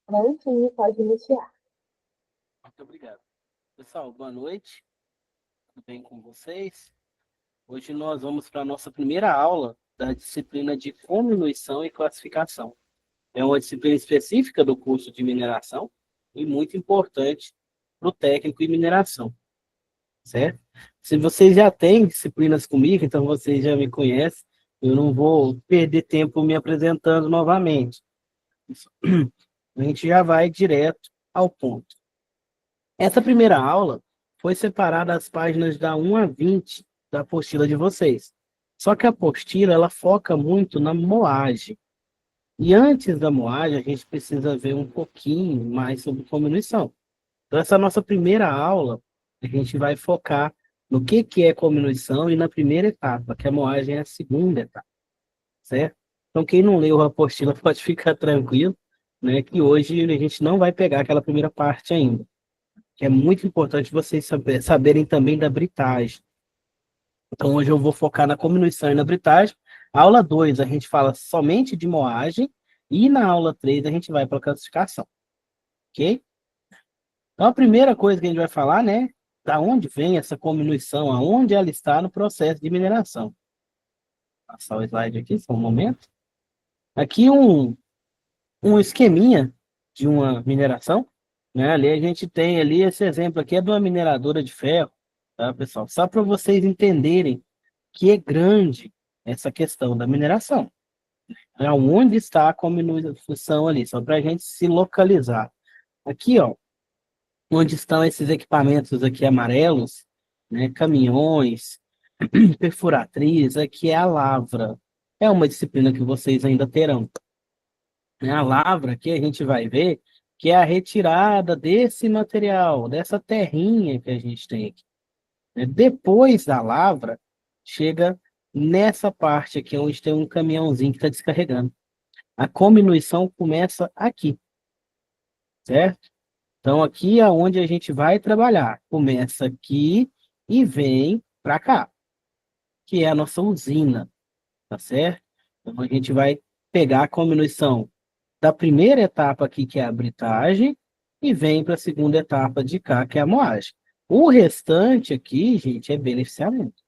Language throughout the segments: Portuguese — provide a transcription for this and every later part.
Prontinho, pode iniciar. Muito obrigado. Pessoal, boa noite. Tudo bem com vocês? Hoje nós vamos para a nossa primeira aula da disciplina de Comminuição e Classificação. É uma disciplina específica do curso de mineração e muito importante para o técnico em mineração, certo? Se vocês já têm disciplinas comigo, então vocês já me conhecem, eu não vou perder tempo me apresentando novamente. A gente já vai direto ao ponto. Essa primeira aula foi separada as páginas da 1 a 20 da apostila de vocês. Só que a apostila, ela foca muito na moagem. E antes da moagem, a gente precisa ver um pouquinho mais sobre comminuição. Então, essa nossa primeira aula, a gente vai focar no que é comminuição e na primeira etapa, que a moagem é a segunda etapa, certo? Então, quem não leu a apostila pode ficar tranquilo, né, que hoje a gente não vai pegar aquela primeira parte ainda, que é muito importante vocês saberem também da britagem. Então, hoje eu vou focar na comminuição e na britagem. A aula 2 a gente fala somente de moagem, e na aula 3 a gente vai para a classificação, ok? Então, a primeira coisa que a gente vai falar, né, da onde vem essa comminuição, aonde ela está no processo de mineração. Vou passar o slide aqui, só um momento. Aqui um esqueminha de uma mineração, né? Ali a gente tem ali esse exemplo aqui é de uma mineradora de ferro, tá, pessoal? Só para vocês entenderem que é grande essa questão da mineração. Onde está a comminuição ali, só para a gente se localizar. Aqui, ó, onde estão esses equipamentos aqui amarelos, né? Caminhões, perfuratriz, aqui é a lavra. É uma disciplina que vocês ainda terão. A lavra aqui a gente vai ver que é a retirada desse material, dessa terrinha que a gente tem aqui. Depois da lavra, chega nessa parte aqui, onde tem um caminhãozinho que está descarregando. A comminuição começa aqui, certo? Então, aqui é onde a gente vai trabalhar. Começa aqui e vem para cá, que é a nossa usina, tá certo? Então, a gente vai pegar a comminuição da primeira etapa aqui, que é a britagem, e vem para a segunda etapa de cá, que é a moagem. O restante aqui, gente, é beneficiamento,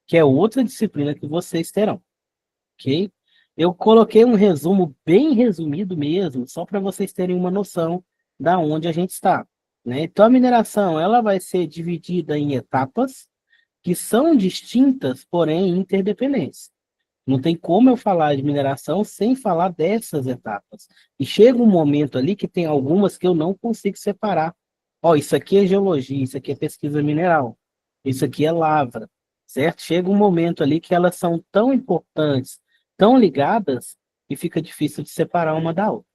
que é outra disciplina que vocês terão, ok? Eu coloquei um resumo bem resumido mesmo, só para vocês terem uma noção da onde a gente está, né? Então, a mineração, ela vai ser dividida em etapas que são distintas, porém interdependentes. Não tem como eu falar de mineração sem falar dessas etapas. E chega um momento ali que tem algumas que eu não consigo separar. Ó, isso aqui é geologia, isso aqui é pesquisa mineral, isso aqui é lavra, certo? Chega um momento ali que elas são tão importantes, tão ligadas, que fica difícil de separar uma da outra.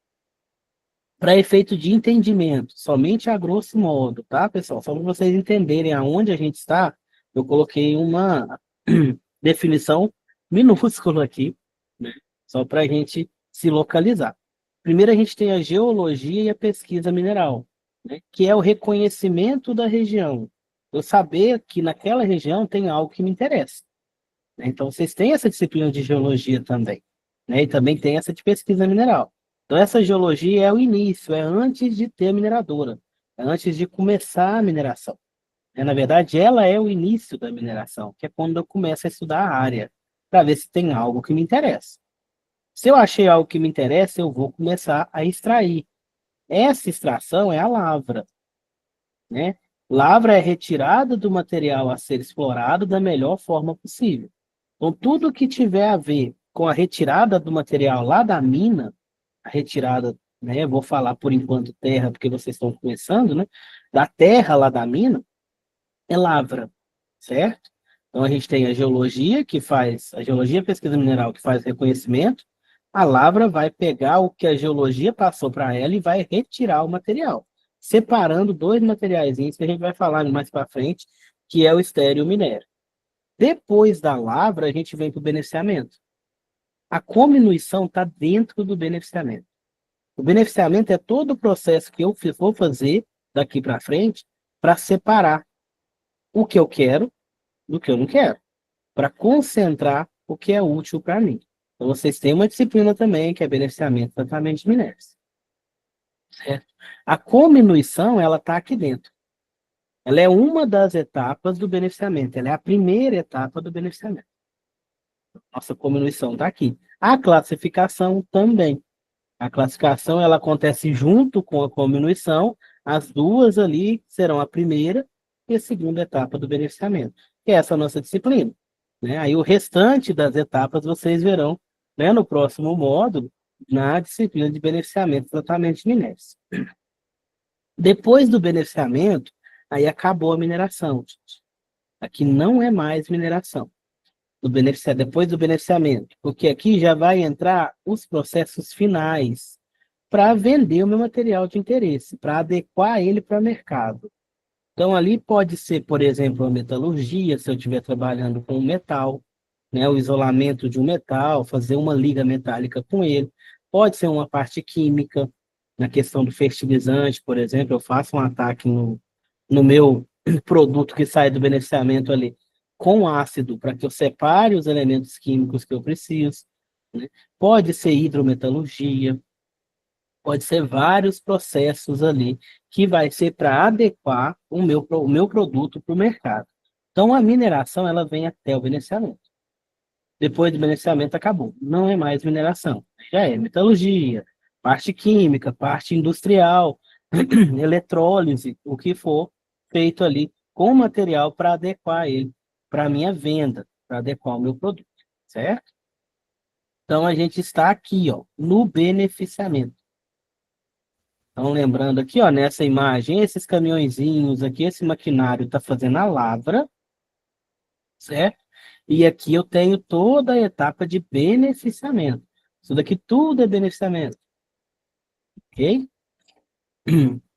Para efeito de entendimento, somente a grosso modo, tá, pessoal? Só para vocês entenderem aonde a gente está, eu coloquei uma definição minúscula aqui, né? Só para a gente se localizar. Primeiro, a gente tem a geologia e a pesquisa mineral, né? Que é o reconhecimento da região. Eu saber que naquela região tem algo que me interessa, né? Então, vocês têm essa disciplina de geologia também, né? E também tem essa de pesquisa mineral. Então, essa geologia é o início, é antes de ter a mineradora, é antes de começar a mineração. Na verdade, ela é o início da mineração, que é quando eu começo a estudar a área, para ver se tem algo que me interessa. Se eu achei algo que me interessa, eu vou começar a extrair. Essa extração é a lavra, né? Lavra é retirada do material a ser explorado da melhor forma possível. Então, tudo que tiver a ver com a retirada do material lá da mina, a retirada, né? Vou falar por enquanto terra, porque vocês estão começando, né? Da terra lá da mina, é lavra, certo? Então, a gente tem a geologia, que faz, a geologia e pesquisa mineral, que faz reconhecimento. A lavra vai pegar o que a geologia passou para ela e vai retirar o material, separando dois materiais que a gente vai falar mais para frente, que é o estéreo e o minério. Depois da lavra, a gente vem para o beneficiamento. A comminuição está dentro do beneficiamento. O beneficiamento é todo o processo que eu vou fazer daqui para frente para separar o que eu quero do que eu não quero, para concentrar o que é útil para mim. Então, vocês têm uma disciplina também, que é beneficiamento e tratamento de minérios. certo? A cominuição, ela está aqui dentro. Ela é uma das etapas do beneficiamento, ela é a primeira etapa do beneficiamento. Nossa cominuição está aqui. A classificação também. A classificação, ela acontece junto com a cominuição, as duas ali serão a primeira e a segunda etapa do beneficiamento, que é essa nossa disciplina, né? Aí o restante das etapas vocês verão, né, no próximo módulo, na disciplina de beneficiamento e tratamento de minérios. Depois do beneficiamento, aí acabou a mineração, gente. Aqui não é mais mineração. Depois do beneficiamento, porque aqui já vai entrar os processos finais para vender o meu material de interesse, para adequar ele para o mercado. Então, ali pode ser, por exemplo, a metalurgia, se eu estiver trabalhando com metal, né, o isolamento de um metal, fazer uma liga metálica com ele. Pode ser uma parte química, na questão do fertilizante, por exemplo, eu faço um ataque no meu produto que sai do beneficiamento ali com ácido, para que eu separe os elementos químicos que eu preciso, né? Pode ser hidrometalurgia, pode ser vários processos ali, que vai ser para adequar o meu produto para o mercado. Então, a mineração, ela vem até o beneficiamento. Depois do beneficiamento, acabou. Não é mais mineração. Já é metalurgia, parte química, parte industrial, eletrólise, o que for feito ali com material para adequar ele para a minha venda, para adequar o meu produto, certo? Então, a gente está aqui, ó, no beneficiamento. Então, lembrando aqui, ó, nessa imagem, esses caminhõezinhos aqui, esse maquinário está fazendo a lavra, certo? E aqui eu tenho toda a etapa de beneficiamento. Isso daqui tudo é beneficiamento, ok?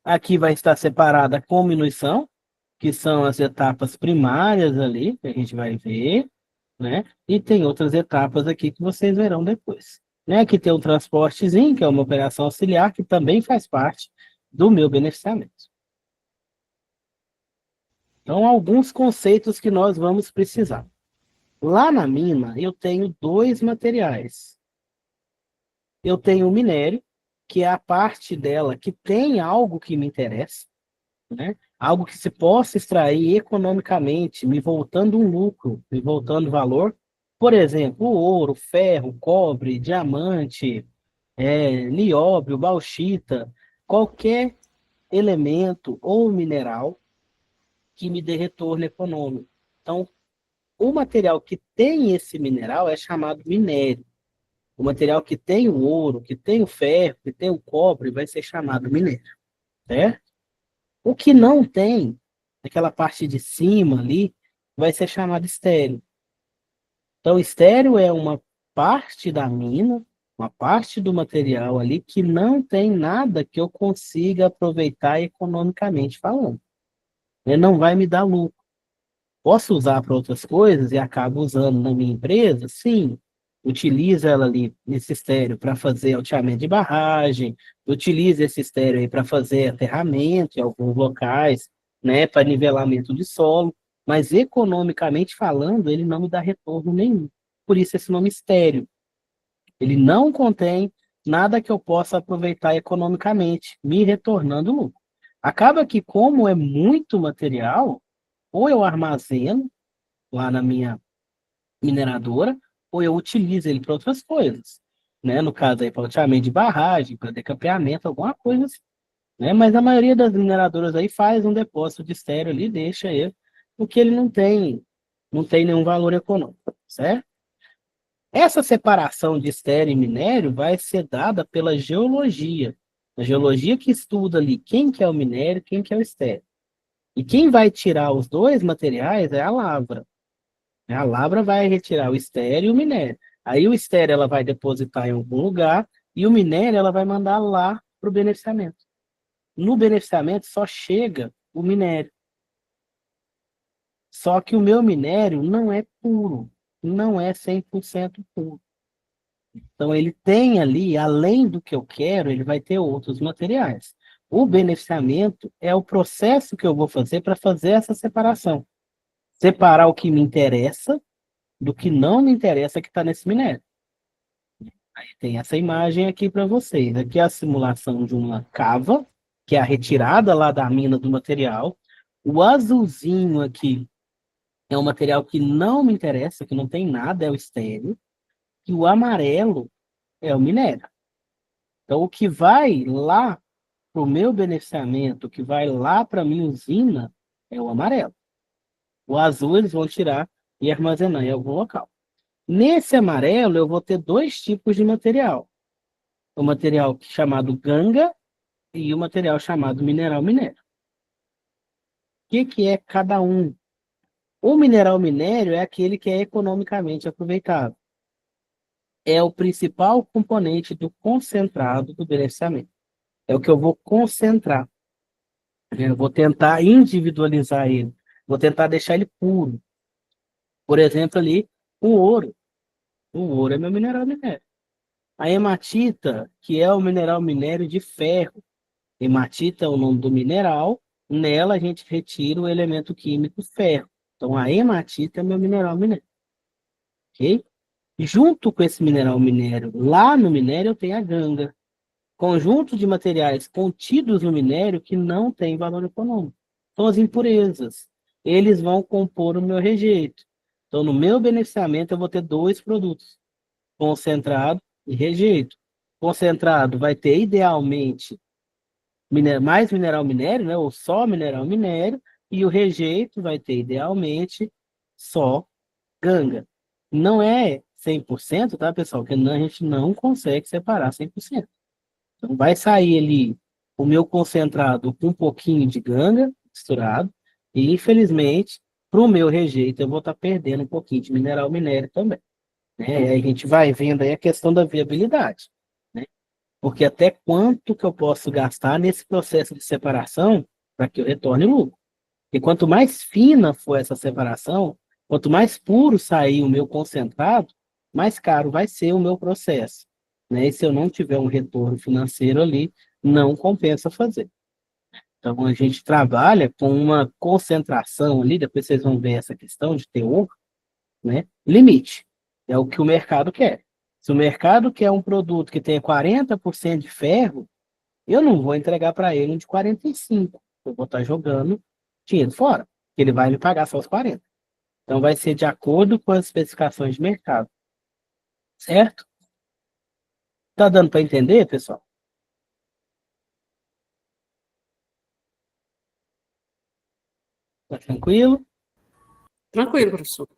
Aqui vai estar separada a cominuição, que são as etapas primárias ali, que a gente vai ver, né? E tem outras etapas aqui que vocês verão depois. Né? Aqui tem o transportezinho, que é uma operação auxiliar, que também faz parte do meu beneficiamento. Então, alguns conceitos que nós vamos precisar. Lá na mina, eu tenho dois materiais. Eu tenho o minério, que é a parte dela que tem algo que me interessa, né? Algo que se possa extrair economicamente, me voltando um lucro, me voltando valor. Por exemplo, o ouro, ferro, cobre, diamante, nióbio, bauxita, qualquer elemento ou mineral que me dê retorno econômico. Então, o material que tem esse mineral é chamado minério. O material que tem o ouro, que tem o ferro, que tem o cobre, vai ser chamado minério, certo? O que não tem, aquela parte de cima ali, vai ser chamado estéreo. Então, estéreo é uma parte da mina, uma parte do material ali que não tem nada que eu consiga aproveitar economicamente falando. Ele não vai me dar lucro. Posso usar para outras coisas e acabo usando na minha empresa? Sim. Utilizo ela ali, esse estéreo, para fazer alteamento de barragem, utilizo esse estéreo aí para fazer aterramento em alguns locais, né, para nivelamento de solo, mas economicamente falando, ele não me dá retorno nenhum. Por isso esse nome estéreo. Ele não contém nada que eu possa aproveitar economicamente, me retornando lucro. Acaba que, como é muito material, ou eu armazeno lá na minha mineradora, ou eu utilizo ele para outras coisas, né? No caso aí, para loteamento de barragem, para decapeamento, alguma coisa assim, né? Mas a maioria das mineradoras aí faz um depósito de estéreo ali, deixa ele, porque ele não tem nenhum valor econômico, certo? Essa separação de estéreo e minério vai ser dada pela geologia. A geologia que estuda ali quem que é o minério, quem que é o estéreo. E quem vai tirar os dois materiais é a lavra. A lavra vai retirar o estéreo e o minério. Aí o estéreo ela vai depositar em algum lugar e o minério ela vai mandar lá para o beneficiamento. No beneficiamento só chega o minério. Só que o meu minério não é puro, não é 100% puro. Então ele tem ali, além do que eu quero, ele vai ter outros materiais. O beneficiamento é o processo que eu vou fazer para fazer essa separação. Separar o que me interessa do que não me interessa que está nesse minério. Tem essa imagem aqui para vocês. Aqui é a simulação de uma cava, que é a retirada lá da mina do material. O azulzinho aqui é um material que não me interessa, que não tem nada, é o estéreo. E o amarelo é o minério. Então, o que vai lá para o meu beneficiamento, o que vai lá para a minha usina, é o amarelo. O azul eles vão tirar e armazenar em algum local. Nesse amarelo, eu vou ter dois tipos de material. O material chamado ganga e o material chamado mineral minério. O que é cada um? O mineral minério é aquele que é economicamente aproveitável. É o principal componente do concentrado do beneficiamento. É o que eu vou concentrar. Eu vou tentar individualizar ele. Vou tentar deixar ele puro. Por exemplo, ali, o ouro. O ouro é meu mineral minério. A hematita, que é o mineral minério de ferro. Hematita é o nome do mineral. Nela a gente retira o elemento químico ferro. Então a hematita é meu mineral minério. Ok? Junto com esse mineral minério, lá no minério eu tenho a ganga. Conjunto de materiais contidos no minério que não tem valor econômico. São as impurezas. Eles vão compor o meu rejeito. Então, no meu beneficiamento, eu vou ter dois produtos: concentrado e rejeito. Concentrado vai ter, idealmente, mais mineral minério, né? Ou só mineral minério, e o rejeito vai ter, idealmente, só ganga. Não é 100%, tá, pessoal? Porque a gente não consegue separar 100%. Então, vai sair ali o meu concentrado com um pouquinho de ganga misturado, e infelizmente, para o meu rejeito, eu vou estar perdendo um pouquinho de mineral minério também. Né? E aí a gente vai vendo aí a questão da viabilidade. Né? Porque até quanto que eu posso gastar nesse processo de separação para que eu retorne lucro. E quanto mais fina for essa separação, quanto mais puro sair o meu concentrado, mais caro vai ser o meu processo. Né? E se eu não tiver um retorno financeiro ali, não compensa fazer. Então, a gente trabalha com uma concentração ali, depois vocês vão ver essa questão de teor, né? Limite. É o que o mercado quer. Se o mercado quer um produto que tenha 40% de ferro, eu não vou entregar para ele um de 45%. Eu vou estar jogando dinheiro fora. Ele vai me pagar só os 40%. Então, vai ser de acordo com as especificações de mercado. Certo? Tá dando para entender, pessoal? Tá tranquilo? Tranquilo, professor.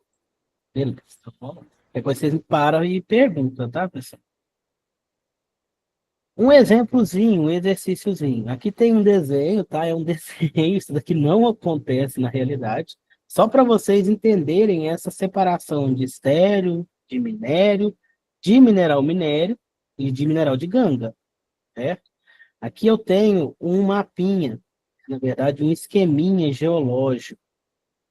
Beleza, tá bom. Depois vocês param e perguntam, tá, pessoal? Um exemplozinho, um exercíciozinho. Aqui tem um desenho, tá? É um desenho, isso daqui não acontece na realidade. Só para vocês entenderem essa separação de estéreo, de minério, de mineral minério e de mineral de ganga, certo? Aqui eu tenho um mapinha, na verdade, um esqueminha geológico.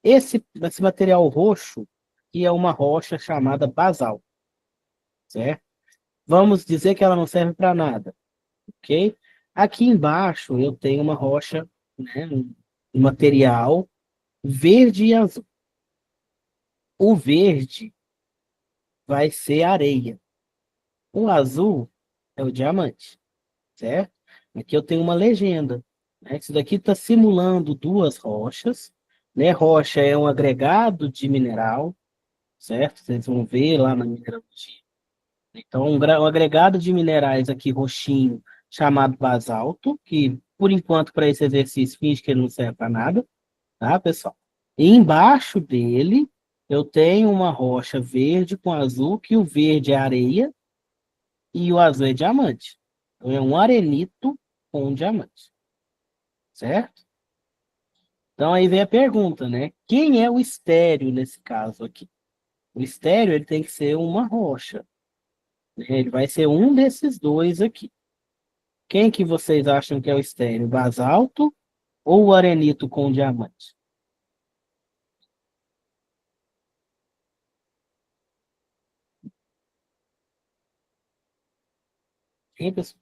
Esse material roxo, que é uma rocha chamada basalto, certo? Vamos dizer que ela não serve para nada, ok? Aqui embaixo eu tenho uma rocha, né, um material verde e azul. O verde vai ser areia. O azul é o diamante, certo? Aqui eu tenho uma legenda, né? Isso daqui está simulando duas rochas, né? Rocha é um agregado de mineral, certo? Vocês vão ver lá na mineralogia. Então, um agregado de minerais aqui roxinho, chamado basalto, que por enquanto para esse exercício finge que ele não serve para nada, tá, pessoal? E embaixo dele eu tenho uma rocha verde com azul, que o verde é areia e o azul é diamante. Então é um arenito com um diamante, certo? Então aí vem a pergunta, né? Quem é o estéreo nesse caso aqui? O estéreo ele tem que ser uma rocha, né? Ele vai ser um desses dois aqui. Quem que vocês acham que é o estéreo? Basalto ou o arenito com diamante? Quem, pessoal?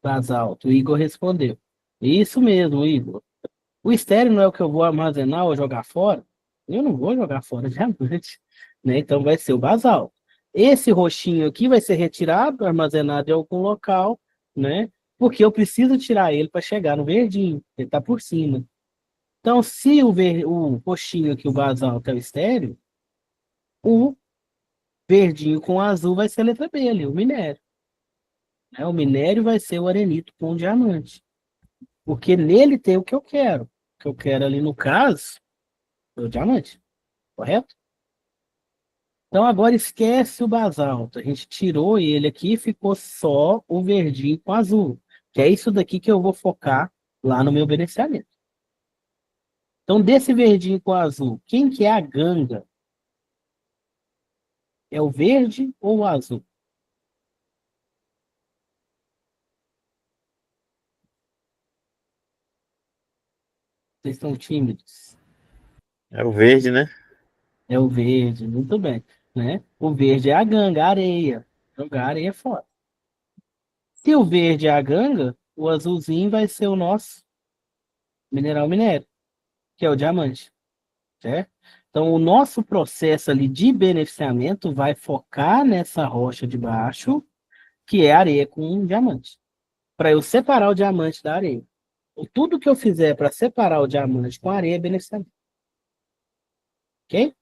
Basalto. O Igor respondeu. Isso mesmo, Igor. O estéreo não é o que eu vou armazenar ou jogar fora? Eu não vou jogar fora diamante, né? Então vai ser o basalto. Esse roxinho aqui vai ser retirado, armazenado em algum local, né? Porque eu preciso tirar ele para chegar no verdinho, ele está por cima. Então, se o roxinho aqui, o basalto, é o estéreo, o verdinho com azul vai ser a letra B ali, o minério. Né? O minério vai ser o arenito com o diamante. Porque nele tem o que eu quero. O que eu quero ali, no caso, é o diamante. Correto? Então, agora esquece o basalto. A gente tirou ele aqui e ficou só o verdinho com azul. Que é isso daqui que eu vou focar lá no meu beneficiamento. Então, desse verdinho com azul, quem que é a ganga? É o verde ou o azul? Vocês estão tímidos. É o verde, né? É o verde, muito bem. Né? O verde é a ganga, a areia. Jogar areia fora. Se o verde é a ganga, o azulzinho vai ser o nosso mineral minério, que é o diamante. Certo? Então, o nosso processo ali de beneficiamento vai focar nessa rocha de baixo, que é areia com diamante, para eu separar o diamante da areia. Tudo que eu fizer para separar o diamante com a areia é beneficiamento. Ok?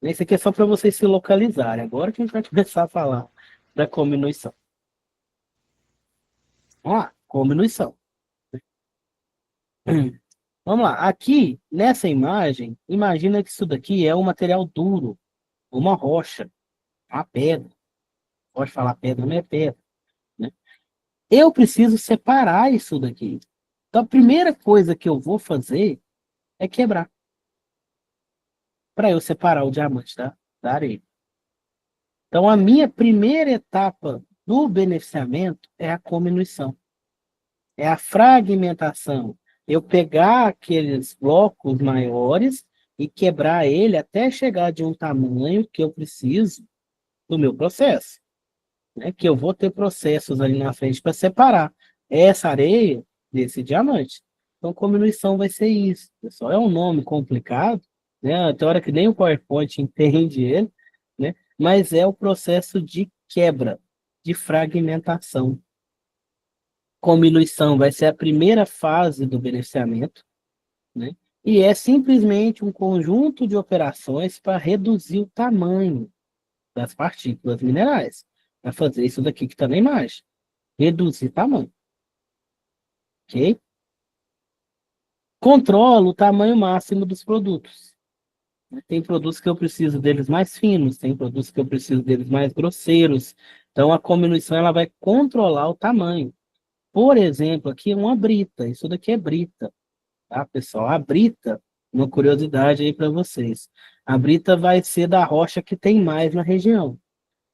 Esse aqui é só para vocês se localizarem. Agora que a gente vai começar a falar da cominuição. Vamos lá, cominuição. Vamos lá, aqui nessa imagem, imagina que isso daqui é um material duro, uma rocha, uma pedra. Pode falar pedra, não é pedra, né? Eu preciso separar isso daqui. Então, a primeira coisa que eu vou fazer é quebrar, para eu separar o diamante da areia. Então, a minha primeira etapa do beneficiamento é a cominuição. É a fragmentação. Eu pegar aqueles blocos maiores e quebrar ele até chegar de um tamanho que eu preciso do meu processo. Né? Que eu vou ter processos ali na frente para separar essa areia desse diamante. Então, cominuição vai ser isso. Pessoal, é um nome complicado, né? Tem hora que nem o PowerPoint entende ele, né? Mas é o processo de quebra, de fragmentação. Cominuição vai ser a primeira fase do beneficiamento, né? E é simplesmente um conjunto de operações para reduzir o tamanho das partículas minerais. Para fazer isso daqui que está na imagem. Reduzir tamanho. Ok? Controlo o tamanho máximo dos produtos. Tem produtos que eu preciso deles mais finos, tem produtos que eu preciso deles mais grosseiros. Então, a cominuição ela vai controlar o tamanho. Por exemplo, aqui é uma brita. Isso daqui é brita. Tá, pessoal? A brita, uma curiosidade aí para vocês. A brita vai ser da rocha que tem mais na região.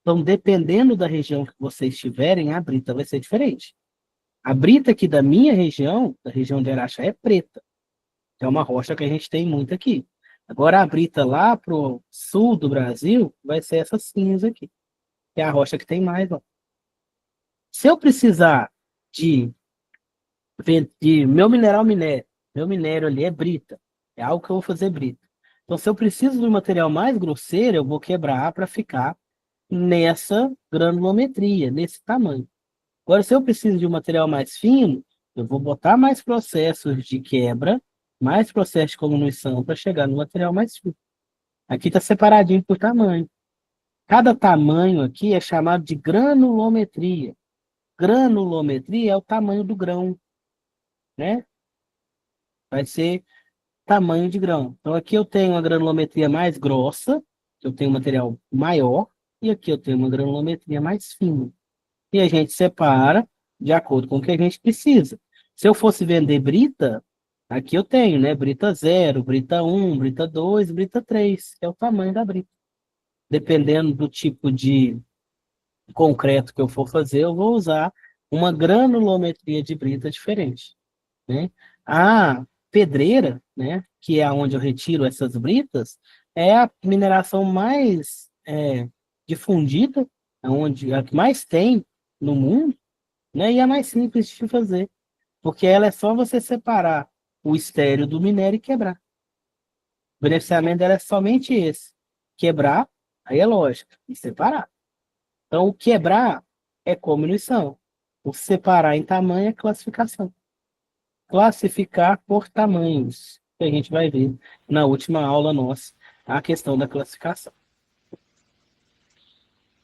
Então, dependendo da região que vocês estiverem, a brita vai ser diferente. A brita aqui da minha região, da região de Araxá, é preta. É uma rocha que a gente tem muito aqui. Agora, a brita lá para o sul do Brasil vai ser essa cinza aqui. Que é a rocha que tem mais. Ó. Se eu precisar de meu minério ali é brita. É algo que eu vou fazer brita. Então, se eu preciso de um material mais grosseiro, eu vou quebrar para ficar nessa granulometria, nesse tamanho. Agora, se eu preciso de um material mais fino, eu vou botar mais processos de quebra, mais processos de cominuição para chegar no material mais fino. Aqui está separadinho por tamanho. Cada tamanho aqui é chamado de granulometria. Granulometria é o tamanho do grão, né? Vai ser tamanho de grão. Então, aqui eu tenho uma granulometria mais grossa, eu tenho um material maior, e aqui eu tenho uma granulometria mais fina. E a gente separa de acordo com o que a gente precisa. Se eu fosse vender brita, aqui eu tenho, né? Brita 0, brita 1, brita 2, brita 3, que é o tamanho da brita. Dependendo do tipo de concreto que eu for fazer, eu vou usar uma granulometria de brita diferente, né? A pedreira, né, que é onde eu retiro essas britas, é a mineração mais difundida, a que mais tem no mundo, né, e a mais simples de fazer, porque ela é só você separar o estéreo do minério e quebrar. O beneficiamento dela é somente esse, quebrar Aí é lógico, e separar. Então, o quebrar é cominuição. O separar em tamanho é classificação. Classificar por tamanhos, que a gente vai ver na última aula nossa, a questão da classificação.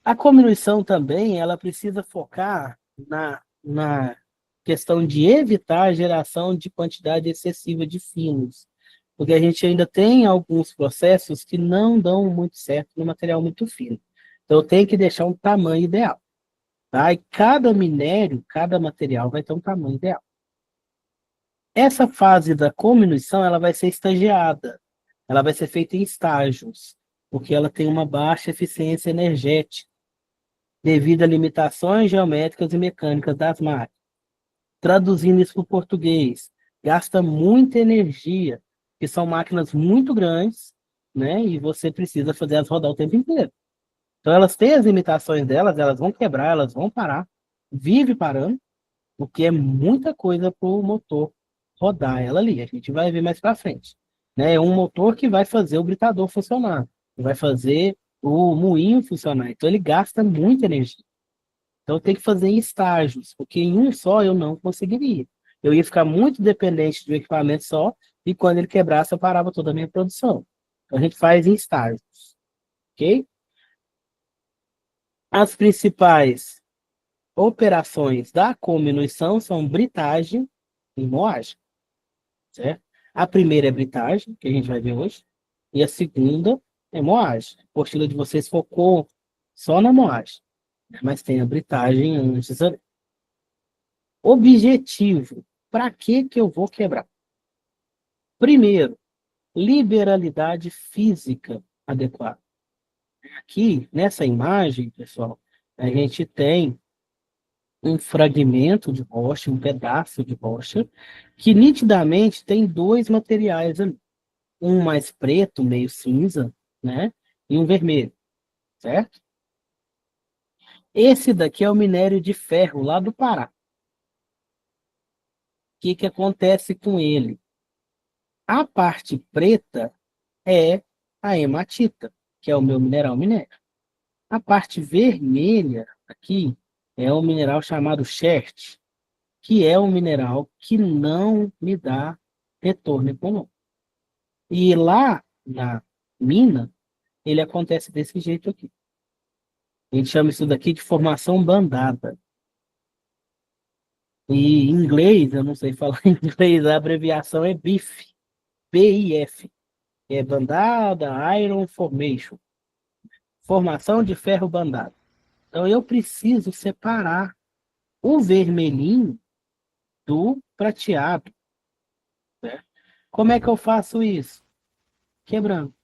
A cominuição também, ela precisa focar na questão de evitar a geração de quantidade excessiva de finos, porque a gente ainda tem alguns processos que não dão muito certo no material muito fino. Então, tem que deixar um tamanho ideal. Tá? E cada minério, cada material vai ter um tamanho ideal. Essa fase da cominuição, ela vai ser estagiada. Ela vai ser feita em estágios, porque ela tem uma baixa eficiência energética, devido a limitações geométricas e mecânicas das máquinas. Traduzindo isso para o português, gasta muita energia, que são máquinas muito grandes, né? E você precisa fazer elas rodar o tempo inteiro. Então, elas têm as limitações delas, elas vão quebrar, elas vão parar, vive parando, porque é muita coisa para o motor rodar ela ali. A gente vai ver mais para frente. Né? É um motor que vai fazer o britador funcionar, que vai fazer o moinho funcionar. Então, ele gasta muita energia. Então, tem que fazer em estágios, porque em um só eu não conseguiria. Eu ia ficar muito dependente de um equipamento só, e quando ele quebrasse, eu parava toda a minha produção. Então, a gente faz em estágios. Ok? As principais operações da cominuição são britagem e moagem. Certo? A primeira é britagem, que a gente vai ver hoje, e a segunda é moagem. A apostila de vocês focou só na moagem, mas tem a britagem antes ali. Objetivo. Para que eu vou quebrar? Primeiro, liberalidade física adequada. Aqui, nessa imagem, pessoal, a gente tem um fragmento de rocha, um pedaço de rocha, que nitidamente tem dois materiais ali. Um mais preto, meio cinza, né? E um vermelho, certo? Esse daqui é o minério de ferro lá do Pará. O que acontece com ele? A parte preta é a hematita, que é o meu mineral minério. A parte vermelha aqui é um mineral chamado chert, que é um mineral que não me dá retorno econômico. E lá na mina, ele acontece desse jeito aqui. A gente chama isso daqui de formação bandada. E em inglês, eu não sei falar em inglês, a abreviação é BIF, BIF, que é Bandada Iron Formation, formação de ferro bandado. Então eu preciso separar o vermelhinho do prateado. Né? Como é que eu faço isso? Quebrando.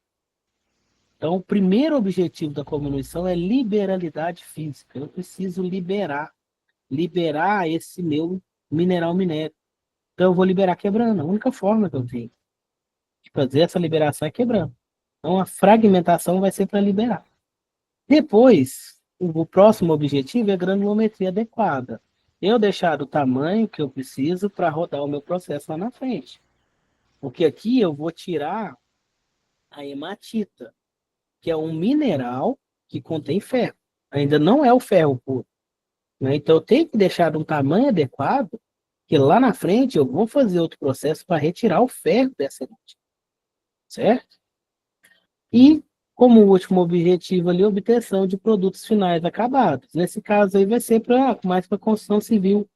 Então, o primeiro objetivo da cominuição é liberalidade física. Eu preciso liberar esse meu mineral minério. Então, eu vou liberar quebrando. A única forma que eu tenho de fazer essa liberação é quebrando. Então, a fragmentação vai ser para liberar. Depois, o próximo objetivo é a granulometria adequada. Eu deixar o tamanho que eu preciso para rodar o meu processo lá na frente. Porque aqui eu vou tirar a hematita, que é um mineral que contém ferro. Ainda não é o ferro puro. Né? Então, eu tenho que deixar um tamanho adequado, que lá na frente eu vou fazer outro processo para retirar o ferro dessa hematita. Certo? E, como último objetivo ali, obtenção de produtos finais acabados. Nesse caso aí vai ser mais para construção civil.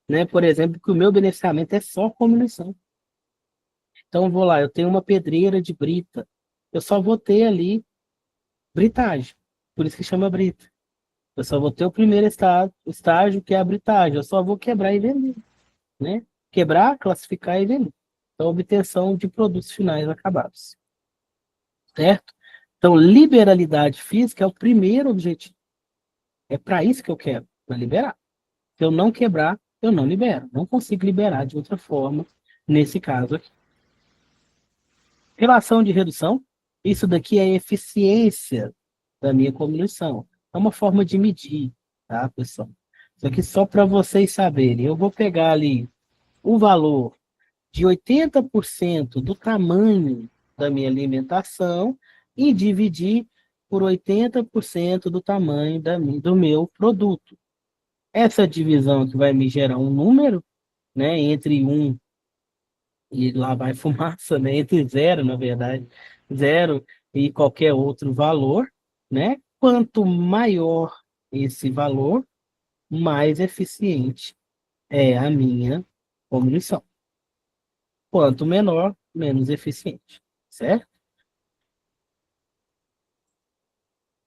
Né? Por exemplo, que o meu beneficiamento é só cominuição. Então, vou lá, eu tenho uma pedreira de brita. Eu só vou ter ali britagem. Por isso que chama brita. Eu só vou ter o primeiro estágio, que é a britagem. Eu só vou quebrar e vender. Né? Quebrar, classificar e vender. Então, obtenção de produtos finais acabados. Certo? Então, liberalidade física é o primeiro objetivo. É para isso que eu quero, para liberar. Se eu não quebrar, eu não libero. Não consigo liberar de outra forma, nesse caso aqui. Relação de redução. Isso daqui é a eficiência da minha cominuição. É uma forma de medir, tá, pessoal? Isso aqui só para vocês saberem. Eu vou pegar ali o valor de 80% do tamanho da minha alimentação e dividir por 80% do tamanho do meu produto. Essa divisão que vai me gerar um número, né, entre 1 e lá vai fumaça, né, entre 0, na verdade, 0 e qualquer outro valor, né? Quanto maior esse valor, mais eficiente é a minha comunição. Quanto menor, menos eficiente, certo?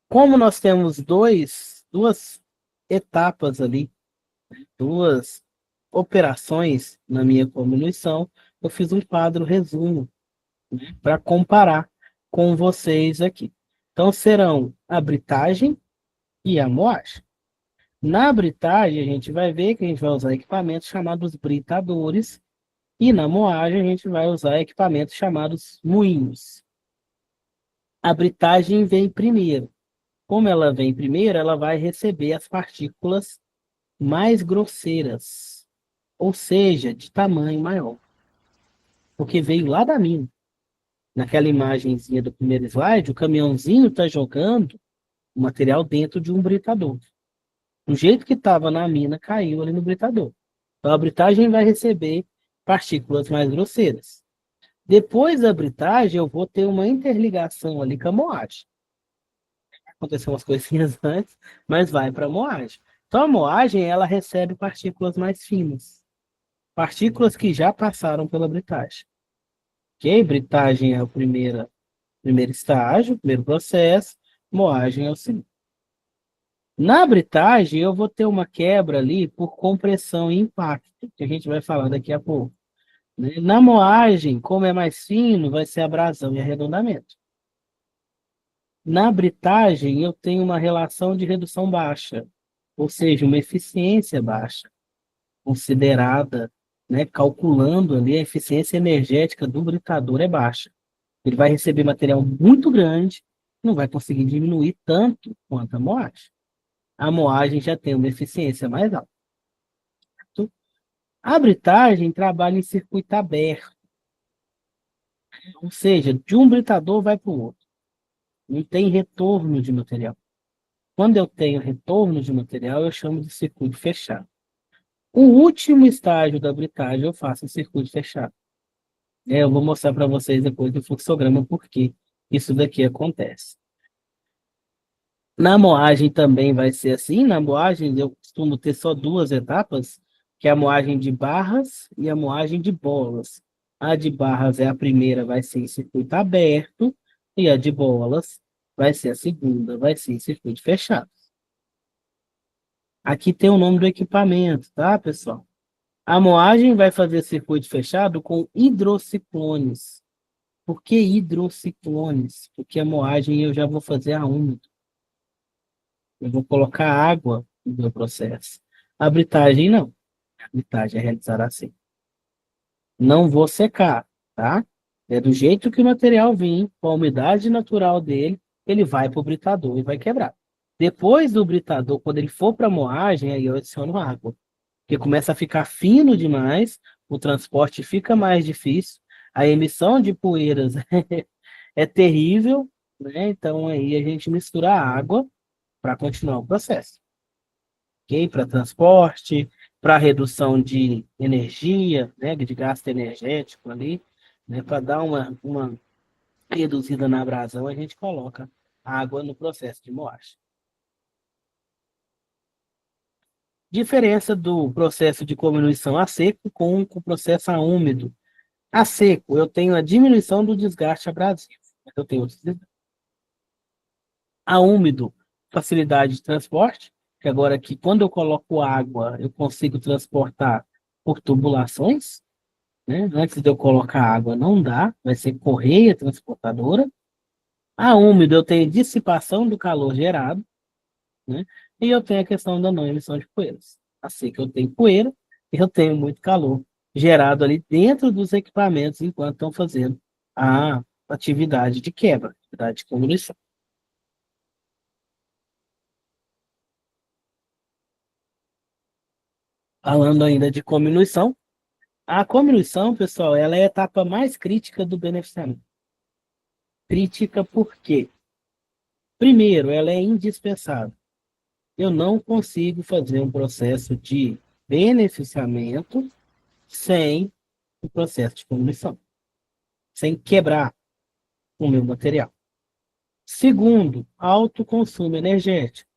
Como nós temos duas etapas ali, duas operações na minha comunição, eu fiz um quadro resumo, né, para comparar com vocês aqui. Então, serão a britagem e a moagem. Na britagem, a gente vai ver que a gente vai usar equipamentos chamados britadores, e na moagem, a gente vai usar equipamentos chamados moinhos. A britagem vem primeiro. Como ela vem primeiro, ela vai receber as partículas mais grosseiras, ou seja, de tamanho maior, porque veio lá da mina. Naquela imagenzinha do primeiro slide, o caminhãozinho está jogando o material dentro de um britador. Do jeito que estava na mina, caiu ali no britador. Então a britagem vai receber partículas mais grosseiras. Depois da britagem, eu vou ter uma interligação ali com a moagem. Aconteceu umas coisinhas antes, mas vai para a moagem. Então a moagem, ela recebe partículas mais finas. Partículas que já passaram pela britagem. Ok? Britagem é o primeiro estágio, o primeiro processo. Moagem é o segundo. Na britagem, eu vou ter uma quebra ali por compressão e impacto, que a gente vai falar daqui a pouco, né? Na moagem, como é mais fino, vai ser abrasão e arredondamento. Na britagem, eu tenho uma relação de redução baixa, ou seja, uma eficiência baixa, considerada, né, calculando ali a eficiência energética do britador é baixa. Ele vai receber material muito grande, não vai conseguir diminuir tanto quanto a moagem. A moagem já tem uma eficiência mais alta. A britagem trabalha em circuito aberto, ou seja, de um britador vai para o outro. Não tem retorno de material. Quando eu tenho retorno de material, eu chamo de circuito fechado. O último estágio da britagem eu faço em circuito fechado. Eu vou mostrar para vocês depois do fluxograma por que isso daqui acontece. Na moagem também vai ser assim. Na moagem eu costumo ter só duas etapas, que é a moagem de barras e a moagem de bolas. A de barras é a primeira, vai ser em circuito aberto, e a de bolas vai ser a segunda, vai ser em circuito fechado. Aqui tem o nome do equipamento, tá, pessoal? A moagem vai fazer circuito fechado com hidrociclones. Por que hidrociclones? Porque a moagem eu já vou fazer a úmida. Eu vou colocar água no meu processo. A britagem não. A britagem é realizada assim. Não vou secar, tá? É do jeito que o material vir, com a umidade natural dele, ele vai para o britador e vai quebrar. Depois do britador, quando ele for para a moagem, aí eu adiciono água. Porque começa a ficar fino demais, o transporte fica mais difícil, a emissão de poeiras é terrível, né? Então aí a gente mistura a água para continuar o processo. Ok? Para transporte, para redução de energia, né? De gasto energético ali, né? Para dar uma reduzida na abrasão, a gente coloca água no processo de moagem. Diferença do processo de cominuição a seco com o processo a úmido. A seco, eu tenho a diminuição do desgaste abrasivo. Eu tenho outros desgastes. A úmido, facilidade de transporte, que agora aqui, quando eu coloco água, eu consigo transportar por tubulações, né? Antes de eu colocar água, não dá, vai ser correia transportadora. A úmido, eu tenho dissipação do calor gerado, né? E eu tenho a questão da não emissão de poeiras. A seca, eu tenho poeira, e eu tenho muito calor gerado ali dentro dos equipamentos enquanto estão fazendo a atividade de quebra, atividade de comunicação. Falando ainda de cominuição, a cominuição, pessoal, ela é a etapa mais crítica do beneficiamento. Crítica por quê? Primeiro, ela é indispensável. Eu não consigo fazer um processo de beneficiamento sem o processo de compreensão, sem quebrar o meu material. Segundo, alto consumo energético.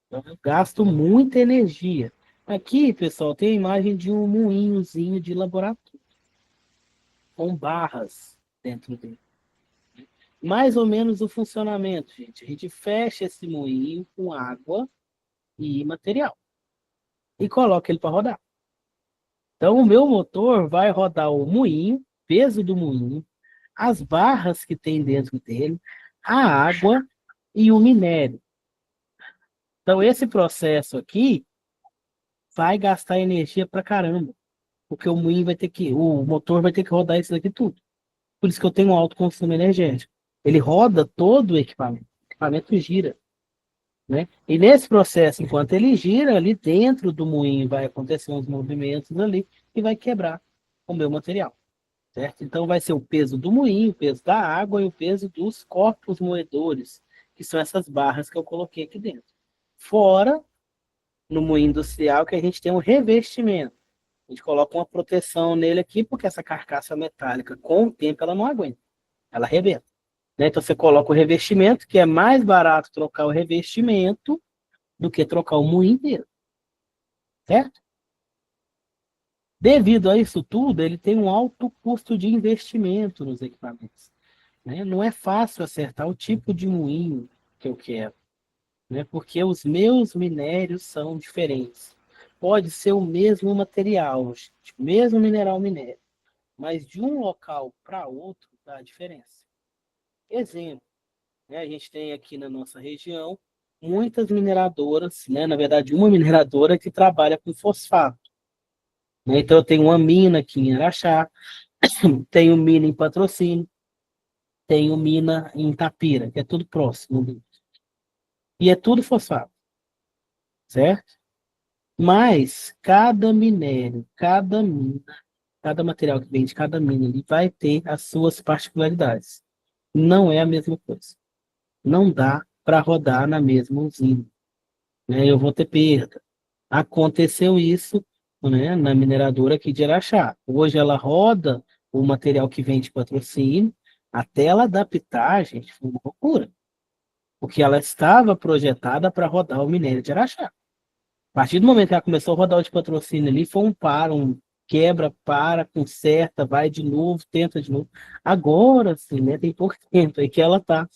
Então, eu gasto muita energia. Aqui, pessoal, tem a imagem de um moinhozinho de laboratório, com barras dentro dele. Mais ou menos o funcionamento, gente. A gente fecha esse moinho com água e material e coloca ele para rodar. Então, o meu motor vai rodar o moinho, peso do moinho, as barras que tem dentro dele, a água e o minério. Então, esse processo aqui vai gastar energia pra caramba, porque o moinho vai ter que, o motor vai ter que rodar isso daqui tudo. Por isso que eu tenho um alto consumo energético. Ele roda todo o equipamento gira, né? E nesse processo, enquanto ele gira, ali dentro do moinho vai acontecer uns movimentos ali e vai quebrar o meu material, certo? Então vai ser o peso do moinho, o peso da água e o peso dos corpos moedores, que são essas barras que eu coloquei aqui dentro. Fora, no moinho industrial, que a gente tem um revestimento. A gente coloca uma proteção nele aqui, porque essa carcaça metálica, com o tempo, ela não aguenta. Ela arrebenta. Né? Então você coloca o revestimento, que é mais barato trocar o revestimento do que trocar o moinho inteiro. Certo? Devido a isso tudo, ele tem um alto custo de investimento nos equipamentos. Né? Não é fácil acertar o tipo de moinho que eu quero, né? Porque os meus minérios são diferentes. Pode ser o mesmo material, o mesmo mineral minério, mas de um local para outro dá diferença. Exemplo, né? A gente tem aqui na nossa região muitas mineradoras, né? Na verdade, uma mineradora que trabalha com fosfato. Né? Então, eu tenho uma mina aqui em Araxá, tenho mina em Patrocínio, tenho mina em Itapira, que é tudo próximo. E é tudo fosfato, certo? Mas cada minério, cada mina, cada material que vem de cada mina, ele vai ter as suas particularidades. Não é a mesma coisa. Não dá para rodar na mesma usina, né? Eu vou ter perda. Aconteceu isso, né, na mineradora aqui de Araxá. Hoje ela roda o material que vem de Patrocínio, até ela adaptar, gente, foi uma loucura. Porque ela estava projetada para rodar o minério de Araxá. A partir do momento que ela começou a rodar o de Patrocínio ali, foi um quebra, para, conserta, vai de novo, tenta de novo. Agora, sim, né, tem pouco tempo aí que ela está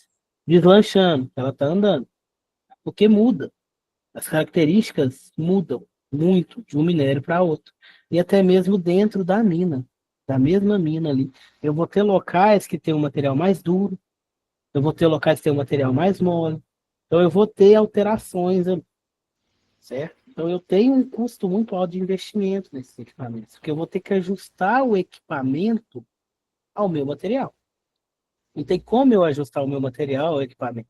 deslanchando, ela está andando. Porque muda. As características mudam muito de um minério para outro. E até mesmo dentro da mina, da mesma mina ali. Eu vou ter locais que tem um material mais duro, eu vou ter locais que tem um material mais mole. Então eu vou ter alterações, certo? Então eu tenho um custo muito alto de investimento nesses equipamentos, porque eu vou ter que ajustar o equipamento ao meu material. Não tem como eu ajustar o meu material ao equipamento,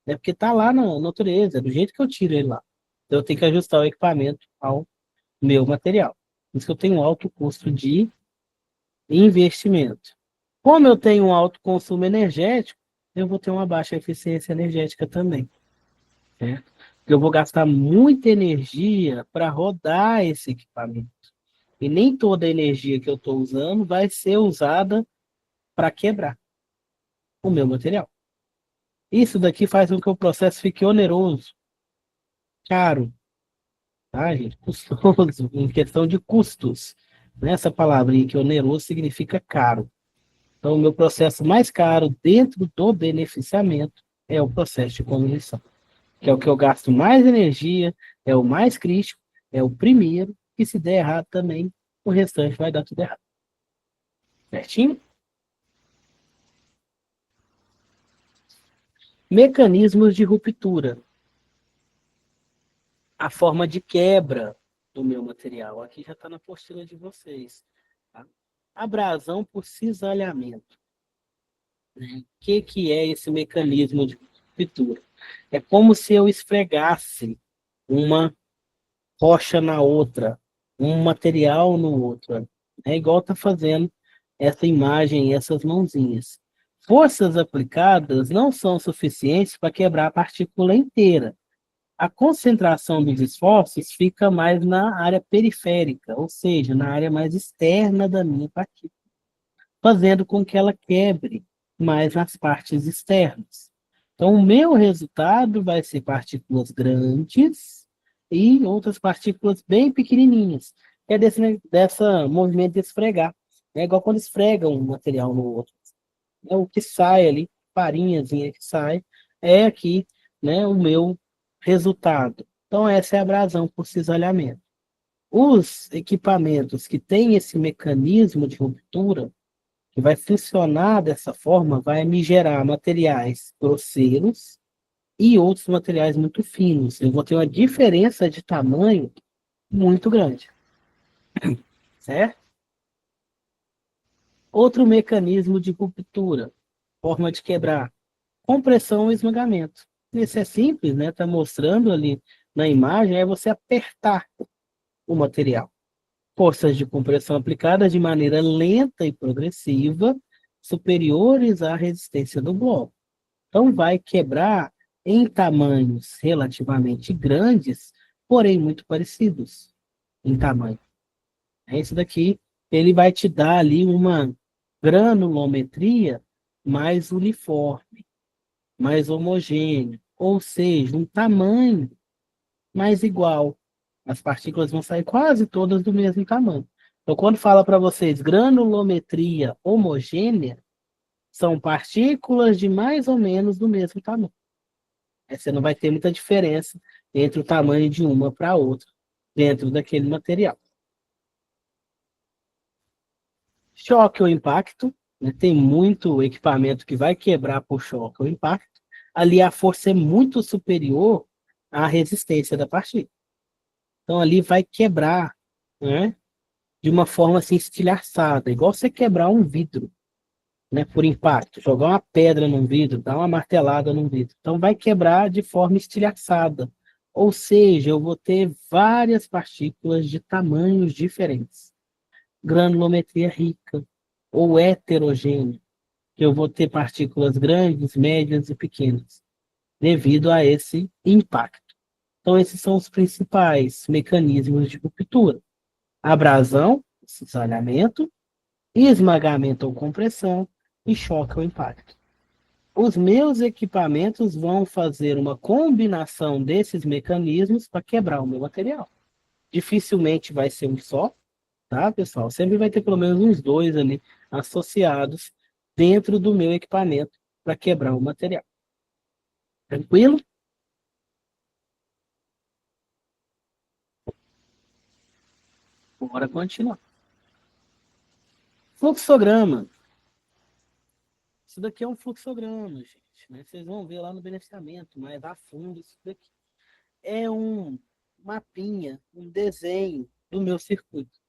né? Porque está lá na natureza, do jeito que eu tiro ele lá. Então eu tenho que ajustar o equipamento ao meu material. Por isso que eu tenho um alto custo de investimento. Como eu tenho um alto consumo energético, eu vou ter uma baixa eficiência energética também, certo? Porque eu vou gastar muita energia para rodar esse equipamento. E nem toda a energia que eu estou usando vai ser usada para quebrar o meu material. Isso daqui faz com que o processo fique oneroso, caro, tá, gente? Custoso, em questão de custos. Nessa palavrinha que oneroso significa caro. Então, o meu processo mais caro dentro do beneficiamento é o processo de conversão, que é o que eu gasto mais energia, é o mais crítico, é o primeiro, e se der errado também, o restante vai dar tudo errado. Certinho? Mecanismos de ruptura. A forma de quebra do meu material. Aqui já está na apostila de vocês. Tá? Abrasão por cisalhamento. O que é esse mecanismo de ruptura? É como se eu esfregasse uma rocha na outra, um material no outro. É igual está fazendo essa imagem, essas mãozinhas. forças aplicadas não são suficientes para quebrar a partícula inteira. A concentração dos esforços fica mais na área periférica, ou seja, na área mais externa da minha partícula, fazendo com que ela quebre mais nas partes externas. Então, o meu resultado vai ser partículas grandes e outras partículas bem pequenininhas. É dessa movimento de esfregar. É igual quando esfrega um material no outro. É o que sai ali, farinhazinha que sai, é aqui, né, o meu resultado. Então, essa é a abrasão por cisalhamento. Os equipamentos que têm esse mecanismo de ruptura, que vai funcionar dessa forma, vai me gerar materiais grosseiros e outros materiais muito finos. Eu vou ter uma diferença de tamanho muito grande. Certo? Outro mecanismo de ruptura, forma de quebrar, compressão e esmagamento. Esse é simples, né? Está mostrando ali na imagem, é você apertar o material. Forças de compressão aplicadas de maneira lenta e progressiva, superiores à resistência do bloco. Então, vai quebrar em tamanhos relativamente grandes, porém muito parecidos em tamanho. Esse daqui, ele vai te dar ali uma granulometria mais uniforme, mais homogêneo, ou seja, um tamanho mais igual. As partículas vão sair quase todas do mesmo tamanho. Então, quando fala para vocês granulometria homogênea, são partículas de mais ou menos do mesmo tamanho. Aí você não vai ter muita diferença entre o tamanho de uma para outra dentro daquele material. Choque ou impacto, né? Tem muito equipamento que vai quebrar por choque ou impacto. Ali a força é muito superior à resistência da partícula. Então ali vai quebrar, né, de uma forma assim estilhaçada, igual você quebrar um vidro, né, por impacto, jogar uma pedra num vidro, dar uma martelada num vidro. Então vai quebrar de forma estilhaçada. Ou seja, eu vou ter várias partículas de tamanhos diferentes. Granulometria rica ou heterogênea, que eu vou ter partículas grandes, médias e pequenas, devido a esse impacto. Então, esses são os principais mecanismos de ruptura: abrasão, cisalhamento, esmagamento ou compressão e choque ou impacto. Os meus equipamentos vão fazer uma combinação desses mecanismos para quebrar o meu material. Dificilmente vai ser um só, tá, pessoal? Sempre vai ter pelo menos uns dois ali associados dentro do meu equipamento para quebrar o material. Tranquilo? Bora continuar. Fluxograma. Isso daqui é um fluxograma, gente, né? Vocês vão ver lá no beneficiamento, mas a fundo isso daqui. É um mapinha, um desenho do meu circuito.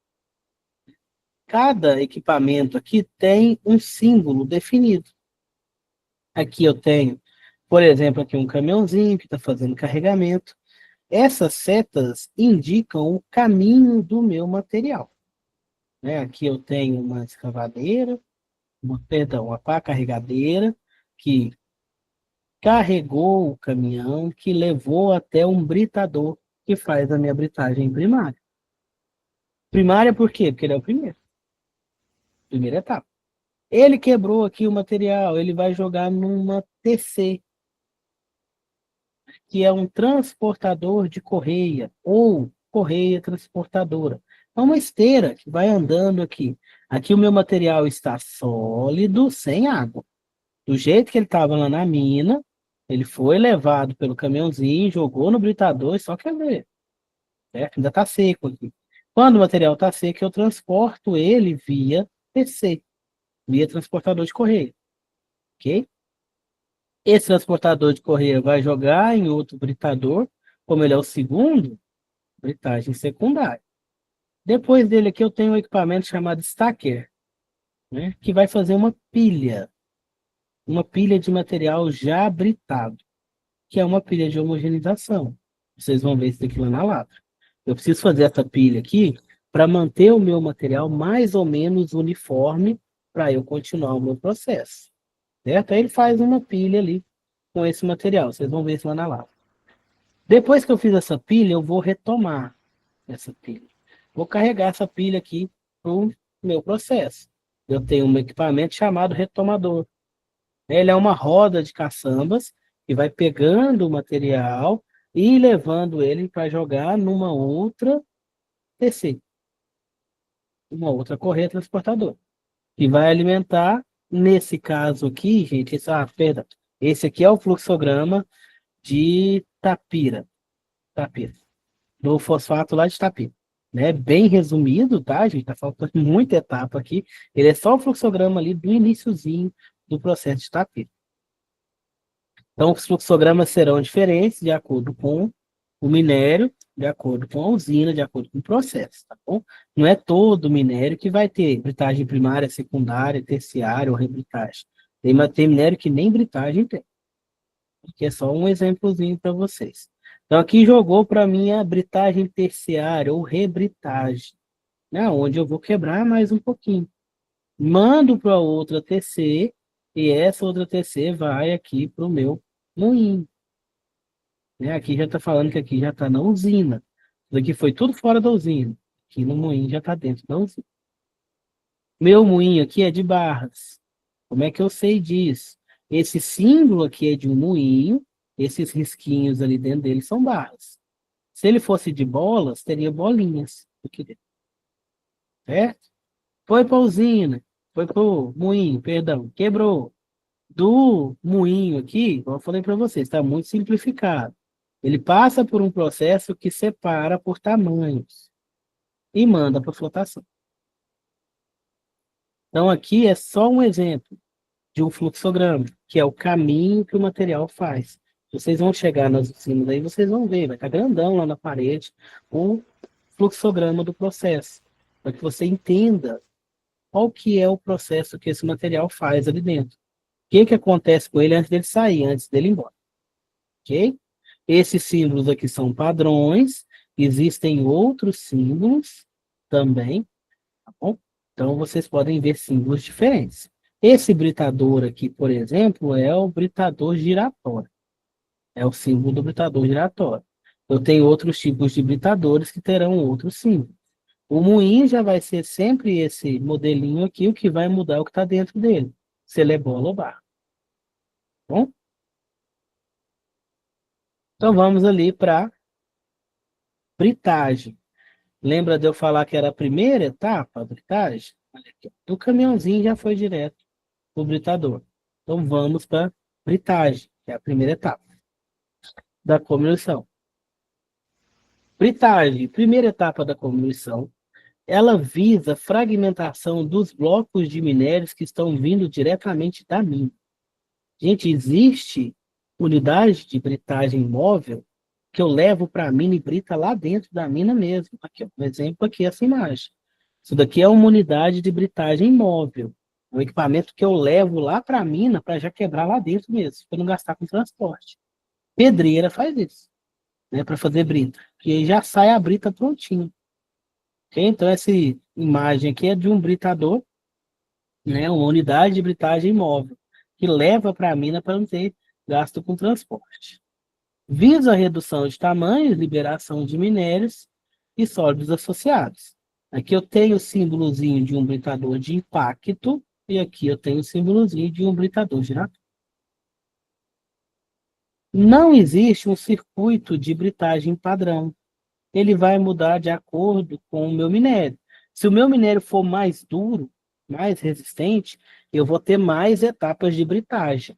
Cada equipamento aqui tem um símbolo definido. Aqui eu tenho, por exemplo, aqui um caminhãozinho que está fazendo carregamento. Essas setas indicam o caminho do meu material, né? Aqui eu tenho uma escavadeira, uma pá carregadeira que carregou o caminhão, que levou até um britador que faz a minha britagem primária. Primária por quê? Porque ele é o primeiro. Primeira etapa. Ele quebrou aqui o material, ele vai jogar numa TC, que é um transportador de correia, ou correia transportadora. É uma esteira que vai andando aqui. Aqui o meu material está sólido, sem água. Do jeito que ele estava lá na mina, ele foi levado pelo caminhãozinho, jogou no britador e só quer ver. Certo? Ainda está seco aqui. Quando o material está seco, eu transporto ele via TC, via transportador de correia. Ok? Esse transportador de correia vai jogar em outro britador, como ele é o segundo, britagem secundária. Depois dele aqui eu tenho um equipamento chamado stacker, né, que vai fazer uma pilha de material já britado, que é uma pilha de homogeneização. Vocês vão ver isso aqui lá na lata. Eu preciso fazer essa pilha aqui para manter o meu material mais ou menos uniforme para eu continuar o meu processo. certo? Aí ele faz uma pilha ali com esse material, vocês vão ver isso lá na lava. Depois que eu fiz essa pilha, eu vou retomar essa pilha. Vou carregar essa pilha aqui para o meu processo. Eu tenho um equipamento chamado retomador. Ele é uma roda de caçambas que vai pegando o material e levando ele para jogar numa outra TC, uma outra correia transportadora, que vai alimentar, nesse caso aqui, gente, perdão, esse aqui é o fluxograma de tapira, do fosfato lá de tapira. Né? Bem resumido, tá, gente? Tá faltando muita etapa aqui. Ele é só o fluxograma ali do iniciozinho do processo de tapira. Então, os fluxogramas serão diferentes de acordo com o minério, de acordo com a usina, de acordo com o processo, tá bom? Não é todo minério que vai ter britagem primária, secundária, terciária ou rebritagem. Tem minério que nem britagem tem. Aqui é só um exemplozinho para vocês. Então, aqui jogou para mim a britagem terciária ou rebritagem, né? Onde eu vou quebrar mais um pouquinho. Mando para outra TC e essa outra TC vai aqui para o meu moinho. Né? Aqui já está falando que aqui já está na usina. Isso aqui foi tudo fora da usina. Aqui no moinho já está dentro da usina. Meu moinho aqui é de barras. Como é que eu sei disso? Esse símbolo aqui é de um moinho, esses risquinhos ali dentro dele são barras. Se ele fosse de bolas, teria bolinhas aqui dentro. Certo? Foi para a usina, foi para o moinho, perdão, quebrou. Do moinho aqui, como eu falei para vocês, está muito simplificado. Ele passa por um processo que separa por tamanhos e manda para flotação. Então, aqui é só um exemplo de um fluxograma, que é o caminho que o material faz. Vocês vão chegar nas usinas aí, vocês vão ver, vai estar grandão lá na parede, o fluxograma do processo, para que você entenda qual que é o processo que esse material faz ali dentro. O que acontece com ele antes dele sair, antes dele ir embora. Ok? Esses símbolos aqui são padrões, existem outros símbolos também, tá bom? Então, vocês podem ver símbolos diferentes. Esse britador aqui, por exemplo, é o britador giratório. É o símbolo do britador giratório. Eu tenho outros tipos de britadores que terão outros símbolos. O moinho já vai ser sempre esse modelinho aqui, o que vai mudar é o que está dentro dele. Se ele é bola ou barra. Tá bom? Então, vamos ali para britagem. Lembra de eu falar que era a primeira etapa, a britagem? Olha aqui, do caminhãozinho já foi direto para o britador. Então vamos para britagem, que é a primeira etapa da comminuição. Britagem, primeira etapa da comminuição, ela visa a fragmentação dos blocos de minérios que estão vindo diretamente da mina. Gente, existe unidade de britagem móvel que eu levo para a mina e brita lá dentro da mina mesmo. Aqui, um exemplo aqui, essa imagem. Isso daqui é uma unidade de britagem móvel. É um equipamento que eu levo lá para a mina para já quebrar lá dentro mesmo, para não gastar com transporte. Pedreira faz isso, né, para fazer brita. Que aí já sai a brita prontinha. Okay? Então, essa imagem aqui é de um britador, né, uma unidade de britagem móvel, que leva para a mina para não ter gasto com transporte. Visa a redução de tamanhos, liberação de minérios e sólidos associados. Aqui eu tenho o símbolozinho de um britador de impacto e aqui eu tenho o símbolozinho de um britador giratório. Não existe um circuito de britagem padrão. Ele vai mudar de acordo com o meu minério. Se o meu minério for mais duro, mais resistente, eu vou ter mais etapas de britagem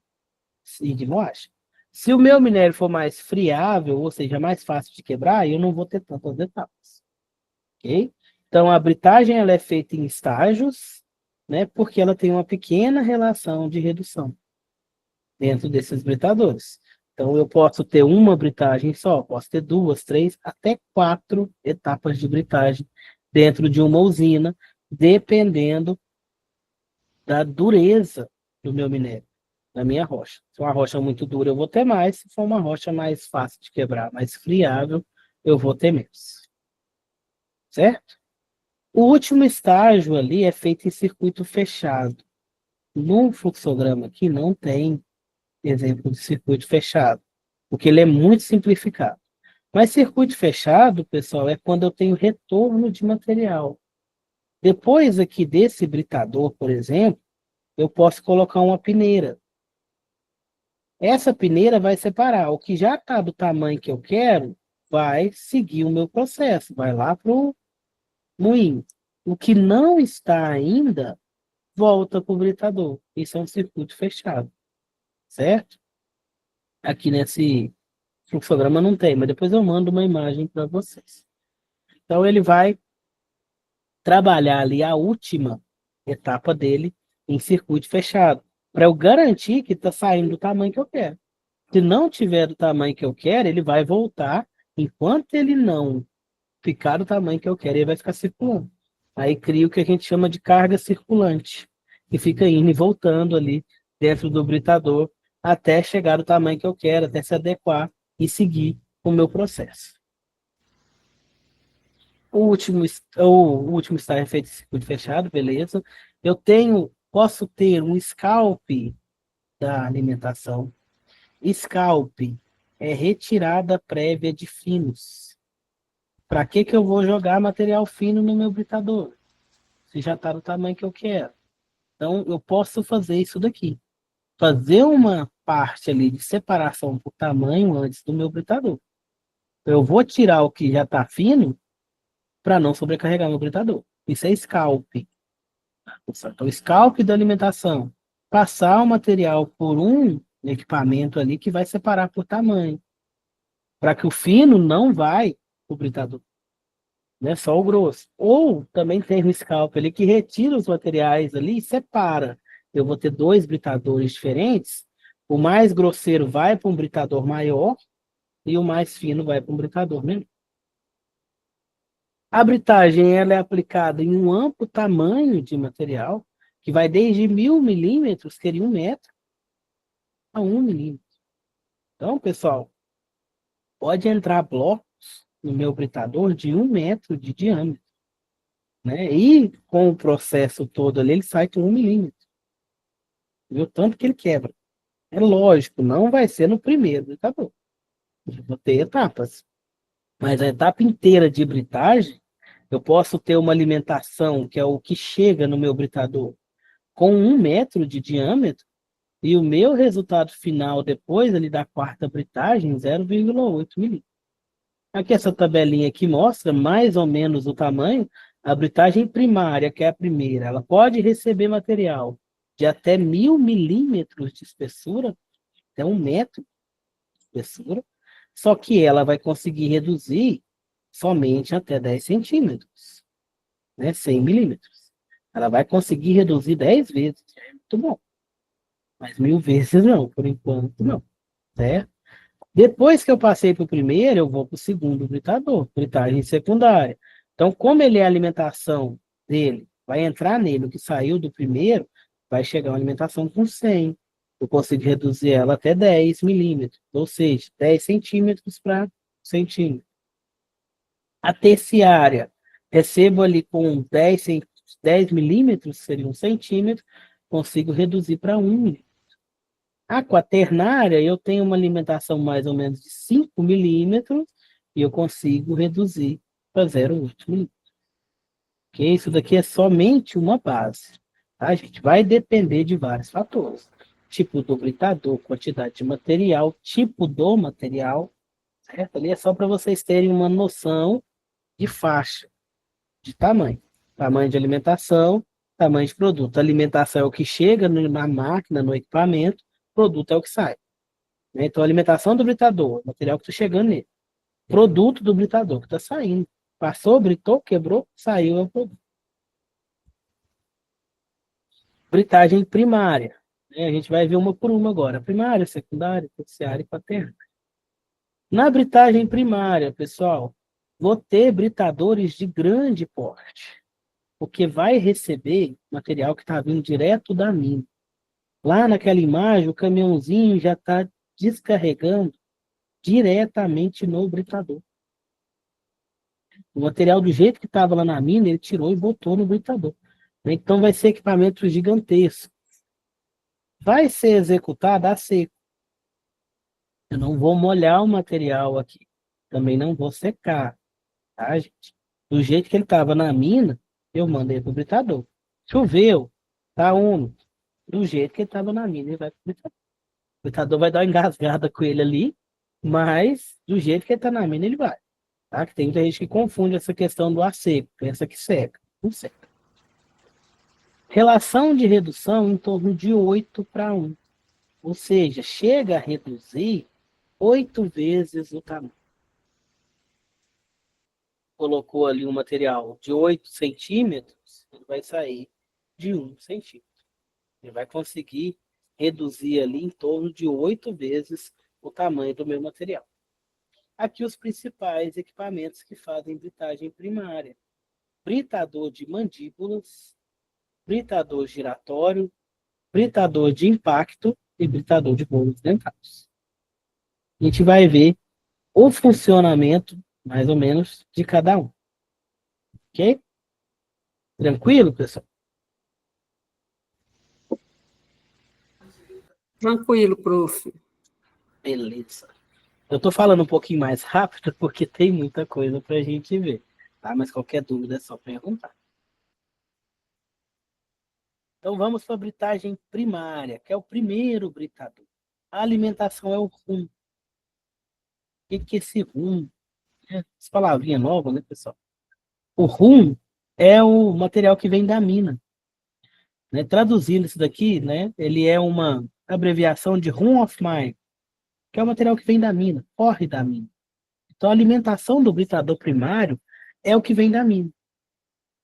e de moagem. Se o meu minério for mais friável, ou seja, mais fácil de quebrar, eu não vou ter tantas etapas. Ok? Então, a britagem ela é feita em estágios, né, porque ela tem uma pequena relação de redução dentro desses britadores. Então, eu posso ter uma britagem só, posso ter duas, três, até quatro etapas de britagem dentro de uma usina, dependendo da dureza do meu minério, da minha rocha. Se uma rocha muito dura, eu vou ter mais. Se for uma rocha mais fácil de quebrar, mais friável, eu vou ter menos. Certo? O último estágio ali é feito em circuito fechado. No fluxograma aqui não tem exemplo de circuito fechado, porque ele é muito simplificado. Mas circuito fechado, pessoal, é quando eu tenho retorno de material. Depois aqui desse britador, por exemplo, eu posso colocar uma peneira. Essa peneira vai separar. O que já está do tamanho que eu quero, vai seguir o meu processo, vai lá para o moinho. O que não está ainda, volta para o britador. Isso é um circuito fechado, certo? Aqui nesse fluxograma não tem, mas depois eu mando uma imagem para vocês. Então ele vai trabalhar ali a última etapa dele em circuito fechado, para eu garantir que está saindo do tamanho que eu quero. Se não tiver do tamanho que eu quero, ele vai voltar. Enquanto ele não ficar do tamanho que eu quero, ele vai ficar circulando. Aí cria o que a gente chama de carga circulante, que fica indo e voltando ali dentro do britador até chegar do tamanho que eu quero, até se adequar e seguir o meu processo. O último estágio é feito em circuito fechado, beleza. Posso ter um scalp da alimentação. Scalp é retirada prévia de finos. Para que eu vou jogar material fino no meu britador? Se já está do tamanho que eu quero. Então, eu posso fazer isso daqui. Fazer uma parte ali de separação por tamanho antes do meu britador. Eu vou tirar o que já está fino para não sobrecarregar meu britador. Isso é scalp. Então, scalp da alimentação. Passar o material por um equipamento ali que vai separar por tamanho. Para que o fino não vai para o britador. Né? Só o grosso. Ou também tem um scalp ali que retira os materiais ali e separa. Eu vou ter dois britadores diferentes. O mais grosseiro vai para um britador maior e o mais fino vai para um britador menor. A britagem ela é aplicada em um amplo tamanho de material, que vai desde 1000 milímetros, que seria 1 metro, a 1 milímetro. Então, pessoal, pode entrar blocos no meu britador de 1 metro de diâmetro. Né? E com o processo todo ali, ele sai com 1 milímetro. Viu? Tanto que ele quebra. É lógico, não vai ser no primeiro britador. Eu vou ter etapas. Mas a etapa inteira de britagem, eu posso ter uma alimentação, que é o que chega no meu britador, com 1 metro de diâmetro, e o meu resultado final depois ali da quarta britagem, 0,8 milímetros. Aqui essa tabelinha aqui mostra mais ou menos o tamanho. A britagem primária, que é a primeira, ela pode receber material de até 1000 milímetros de espessura, até 1 metro de espessura, só que ela vai conseguir reduzir somente até 10 centímetros, né? 100 milímetros. Ela vai conseguir reduzir 10 vezes, é muito bom. Mas 1000 vezes não, por enquanto não, certo? Depois que eu passei para o primeiro, eu vou para o segundo britador, britagem secundária. Então, como ele é a alimentação dele, vai entrar nele, o que saiu do primeiro, vai chegar uma alimentação com 100. Eu consigo reduzir ela até 10 milímetros, ou seja, 10 centímetros para centímetro. A terciária, recebo ali com 10 milímetros, seria 1 centímetro, consigo reduzir para 1 milímetro. A quaternária, eu tenho uma alimentação mais ou menos de 5 milímetros e eu consigo reduzir para 0,8 milímetros. Okay? Isso daqui é somente uma base. Tá? A gente vai depender de vários fatores. Tipo do britador, quantidade de material, tipo do material. Certo? Ali é só para vocês terem uma noção de faixa, de tamanho. Tamanho de alimentação, tamanho de produto. A alimentação é o que chega na máquina, no equipamento. Produto é o que sai. Né? Então, a alimentação do britador, material que está chegando nele. Produto do britador que está saindo. Passou, britou, quebrou, saiu, é o produto. Britagem primária. Né? A gente vai ver uma por uma agora. Primária, secundária, terciária e quaternária. Na britagem primária, pessoal, vou ter britadores de grande porte. Porque vai receber material que está vindo direto da mina. Lá naquela imagem, o caminhãozinho já está descarregando diretamente no britador. O material do jeito que estava lá na mina, ele tirou e botou no britador. Então vai ser equipamento gigantesco. vai ser executada a seco. Eu não vou molhar o material aqui. Também não vou secar, tá, gente? Do jeito que ele estava na mina, eu mandei para o britador. Choveu, tá úmido. Do jeito que ele estava na mina, ele vai para o britador. O britador vai dar uma engasgada com ele ali, mas do jeito que ele está na mina, ele vai. Tá? Que tem muita gente que confunde essa questão do ar seco, pensa que seca. Não seca. Relação de redução em torno de 8:1. Ou seja, chega a reduzir 8 vezes o tamanho. Colocou ali um material de 8 centímetros, ele vai sair de 1 centímetro. Ele vai conseguir reduzir ali em torno de 8 vezes o tamanho do meu material. Aqui os principais equipamentos que fazem britagem primária. Britador de mandíbulas, britador giratório, britador de impacto e britador de bolos dentários. A gente vai ver o funcionamento, mais ou menos, de cada um. Ok? Tranquilo, pessoal? Tranquilo, prof. Beleza. Eu estou falando um pouquinho mais rápido porque tem muita coisa para a gente ver. Tá? Mas qualquer dúvida é só perguntar. Então vamos para a britagem primária, que é o primeiro britador. A alimentação é o rum. O que é esse rum? Essa palavrinha nova, né, pessoal? O rum é o material que vem da mina. Né? Traduzindo isso daqui, né, ele é uma abreviação de rum of mine, que é o material que vem da mina, corre da mina. Então a alimentação do britador primário é o que vem da mina.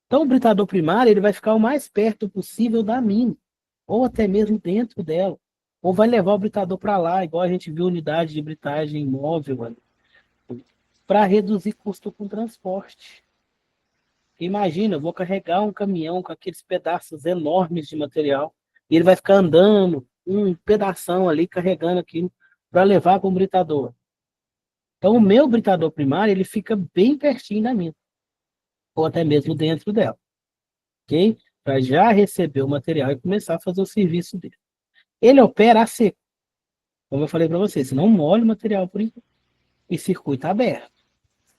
Então o britador primário ele vai ficar o mais perto possível da mina, ou até mesmo dentro dela. Ou vai levar o britador para lá, igual a gente viu unidade de britagem móvel, para reduzir custo com transporte. Imagina, eu vou carregar um caminhão com aqueles pedaços enormes de material e ele vai ficar andando um pedação ali carregando aquilo para levar para o britador. Então o meu britador primário ele fica bem pertinho da mina, ou até mesmo dentro dela, ok? Para já receber o material e começar a fazer o serviço dele. Ele opera a seco, como eu falei para vocês, você não molha o material por enquanto. E circuito aberto.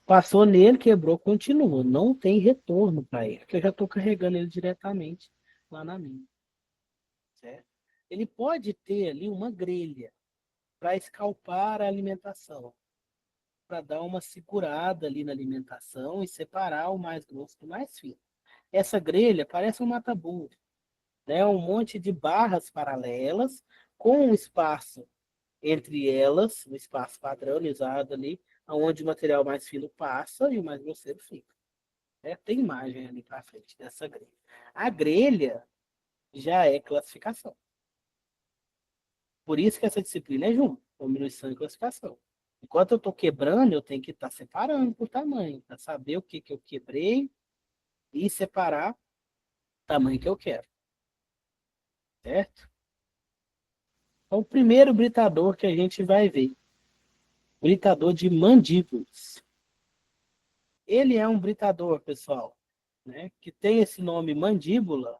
Passou nele, quebrou, continua. Não tem retorno para ele, porque eu já estou carregando ele diretamente lá na mina. Certo? Ele pode ter ali uma grelha para escalpar a alimentação, para dar uma segurada ali na alimentação e separar o mais grosso do mais fino. Essa grelha parece um mata-burro, né? Um monte de barras paralelas com um espaço entre elas, um espaço padronizado ali, onde o material mais fino passa e o mais grosseiro fica. Tem imagem ali para frente dessa grelha. A grelha já é classificação. Por isso que essa disciplina é junto, diminuição e classificação. Enquanto eu estou quebrando, eu tenho que estar separando por tamanho, para saber o que eu quebrei e separar o tamanho que eu quero. Certo? Então, o primeiro britador que a gente vai ver, britador de mandíbulas. Ele é um britador, pessoal, né, que tem esse nome mandíbula,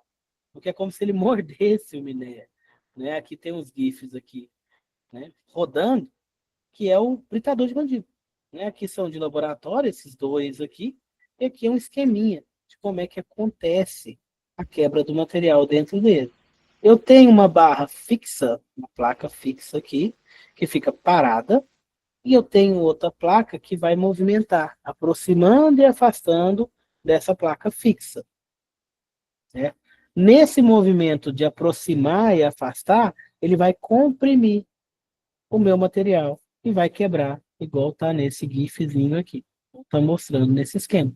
porque é como se ele mordesse o minério. Né? Aqui tem uns gifs aqui, né, rodando, que é o britador de mandíbula. Né? Aqui são de laboratório, esses dois aqui, e aqui é um esqueminha de como é que acontece a quebra do material dentro dele. Eu tenho uma barra fixa, uma placa fixa aqui, que fica parada, e eu tenho outra placa que vai movimentar, aproximando e afastando dessa placa fixa. Né? Nesse movimento de aproximar e afastar, ele vai comprimir o meu material e vai quebrar, igual está nesse gifzinho aqui. Está mostrando nesse esquema.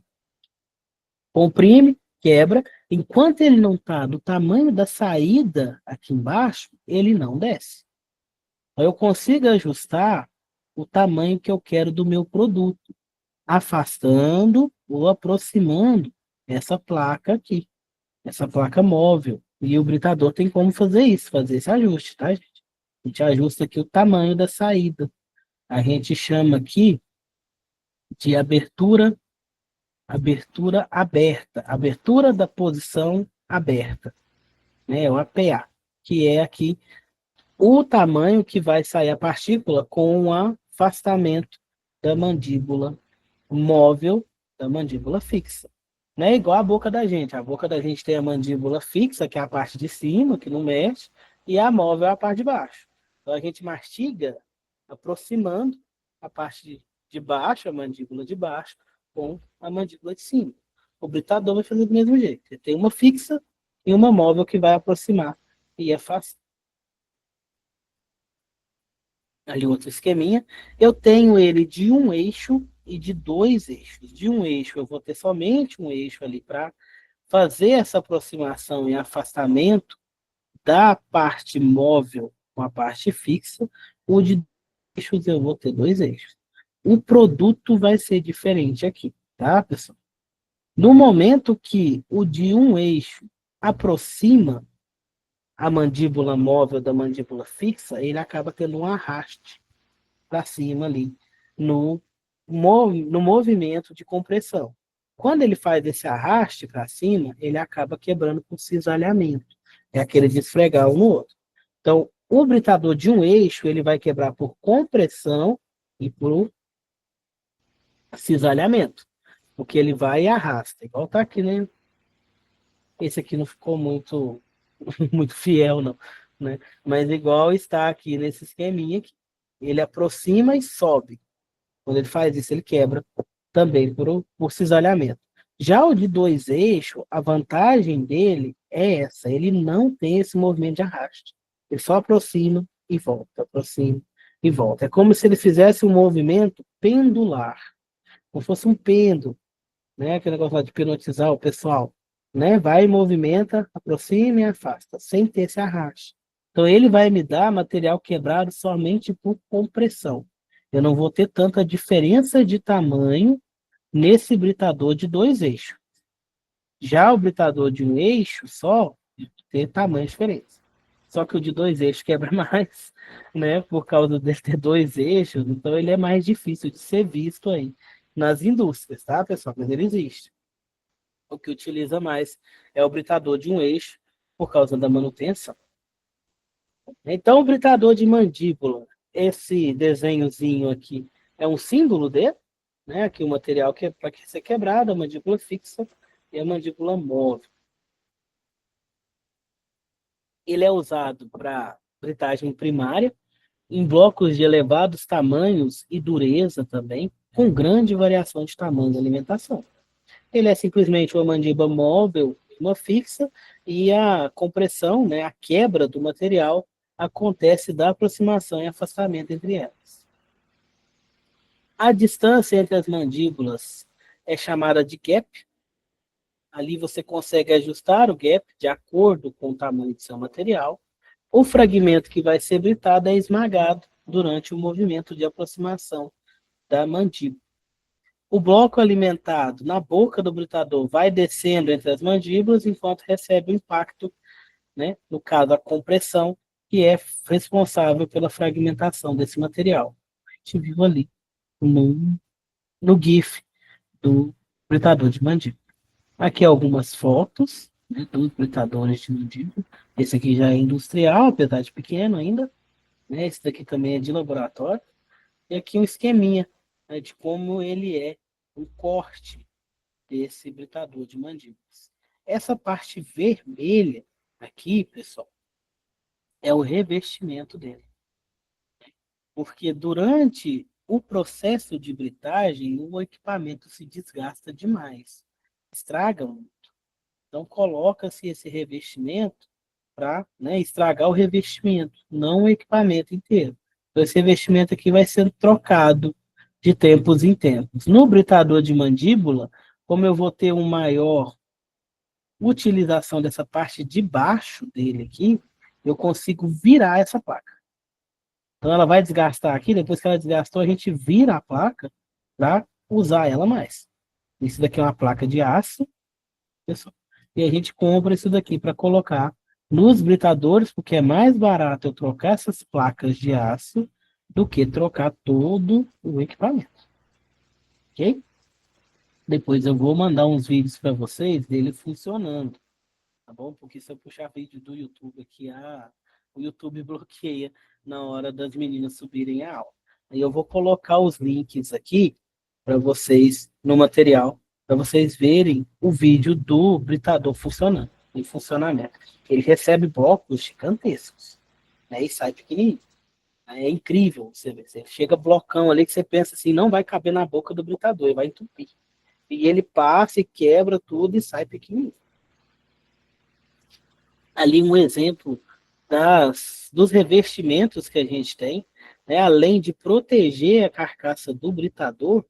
Comprime, quebra. Enquanto ele não está do tamanho da saída aqui embaixo, ele não desce. Eu consigo ajustar o tamanho que eu quero do meu produto, afastando ou aproximando essa placa aqui, essa placa móvel. E o britador tem como fazer isso, fazer esse ajuste, tá, gente? A gente ajusta aqui o tamanho da saída. A gente chama aqui de abertura aberta, abertura da posição aberta, né? O APA, que é aqui o tamanho que vai sair a partícula com o afastamento da mandíbula móvel da mandíbula fixa. Não é igual a boca da gente. A boca da gente tem a mandíbula fixa, que é a parte de cima, que não mexe, e a móvel é a parte de baixo. Então a gente mastiga aproximando a parte de baixo, a mandíbula de baixo, com a mandíbula de cima. O britador vai fazer do mesmo jeito. Ele tem uma fixa e uma móvel que vai aproximar e afastar. Ali outro esqueminha. Eu tenho ele de um eixo e de dois eixos. De um eixo, eu vou ter somente um eixo ali para fazer essa aproximação e afastamento da parte móvel com a parte fixa. O de eixos, eu vou ter dois eixos. O produto vai ser diferente aqui, tá, pessoal? No momento que o de um eixo aproxima a mandíbula móvel da mandíbula fixa, ele acaba tendo um arraste para cima ali, no movimento de compressão. Quando ele faz esse arraste para cima, ele acaba quebrando por cisalhamento. É aquele de esfregar um no outro. Então, o britador de um eixo, ele vai quebrar por compressão e por cisalhamento. Porque ele vai e arrasta. Igual tá aqui, né? Esse aqui não ficou muito, muito fiel, não. Né? Mas igual está aqui nesse esqueminha aqui. Ele aproxima e sobe. Quando ele faz isso, ele quebra também por cisalhamento. Já o de dois eixos, a vantagem dele é essa, ele não tem esse movimento de arraste. Ele só aproxima e volta, aproxima e volta. É como se ele fizesse um movimento pendular, como se fosse um pêndulo, né? Aquele negócio lá de hipnotizar o pessoal, né? Vai e movimenta, aproxima e afasta, sem ter esse arraste. Então ele vai me dar material quebrado somente por compressão. Eu não vou ter tanta diferença de tamanho nesse britador de dois eixos. Já o britador de um eixo só tem tamanho diferente. Só que o de dois eixos quebra mais, né? Por causa de ter dois eixos, então ele é mais difícil de ser visto aí nas indústrias, tá, pessoal? Mas ele existe. O que utiliza mais é o britador de um eixo por causa da manutenção. Então, o britador de mandíbula, esse desenhozinho aqui é um símbolo dele, né? Aqui o material que é para ser quebrado, a mandíbula fixa e a mandíbula móvel. Ele é usado para britagem primária, em blocos de elevados tamanhos e dureza também, com grande variação de tamanho da alimentação. Ele é simplesmente uma mandíbula móvel, uma fixa, e a compressão, né, a quebra do material, acontece da aproximação e afastamento entre elas. A distância entre as mandíbulas é chamada de gap. Ali você consegue ajustar o gap de acordo com o tamanho do seu material. O fragmento que vai ser britado é esmagado durante o movimento de aproximação da mandíbula. O bloco alimentado na boca do britador vai descendo entre as mandíbulas enquanto recebe o impacto, né, no caso a compressão, que é responsável pela fragmentação desse material. A gente viu ali no GIF do britador de mandíbula. Aqui algumas fotos, né, dos britadores de mandíbula. Esse aqui já é industrial, apesar de pequeno ainda. Né? Esse daqui também é de laboratório. E aqui um esqueminha, né, de como ele é o corte desse britador de mandíbulas. Essa parte vermelha aqui, pessoal, é o revestimento dele. Porque durante o processo de britagem, o equipamento se desgasta demais, estraga muito. Então, coloca-se esse revestimento para, né, estragar o revestimento, não o equipamento inteiro. Então, esse revestimento aqui vai sendo trocado de tempos em tempos. No britador de mandíbula, como eu vou ter uma maior utilização dessa parte de baixo dele aqui, eu consigo virar essa placa. Então, ela vai desgastar aqui, depois que ela desgastou, a gente vira a placa para usar ela mais. Isso daqui é uma placa de aço, pessoal. E a gente compra isso daqui para colocar nos britadores, porque é mais barato eu trocar essas placas de aço do que trocar todo o equipamento. Ok? Depois eu vou mandar uns vídeos para vocês dele funcionando. Tá bom? Porque se eu puxar vídeo do YouTube aqui, o YouTube bloqueia na hora das meninas subirem a aula. Aí eu vou colocar os links aqui para vocês no material, para vocês verem o vídeo do britador funcionando, em funcionamento. Ele recebe blocos gigantescos, né, e sai pequenininho. É incrível você ver. Você chega blocão ali que você pensa assim, não vai caber na boca do britador, ele vai entupir. E ele passa e quebra tudo e sai pequenininho. Ali um exemplo dos revestimentos que a gente tem, né? Além de proteger a carcaça do britador,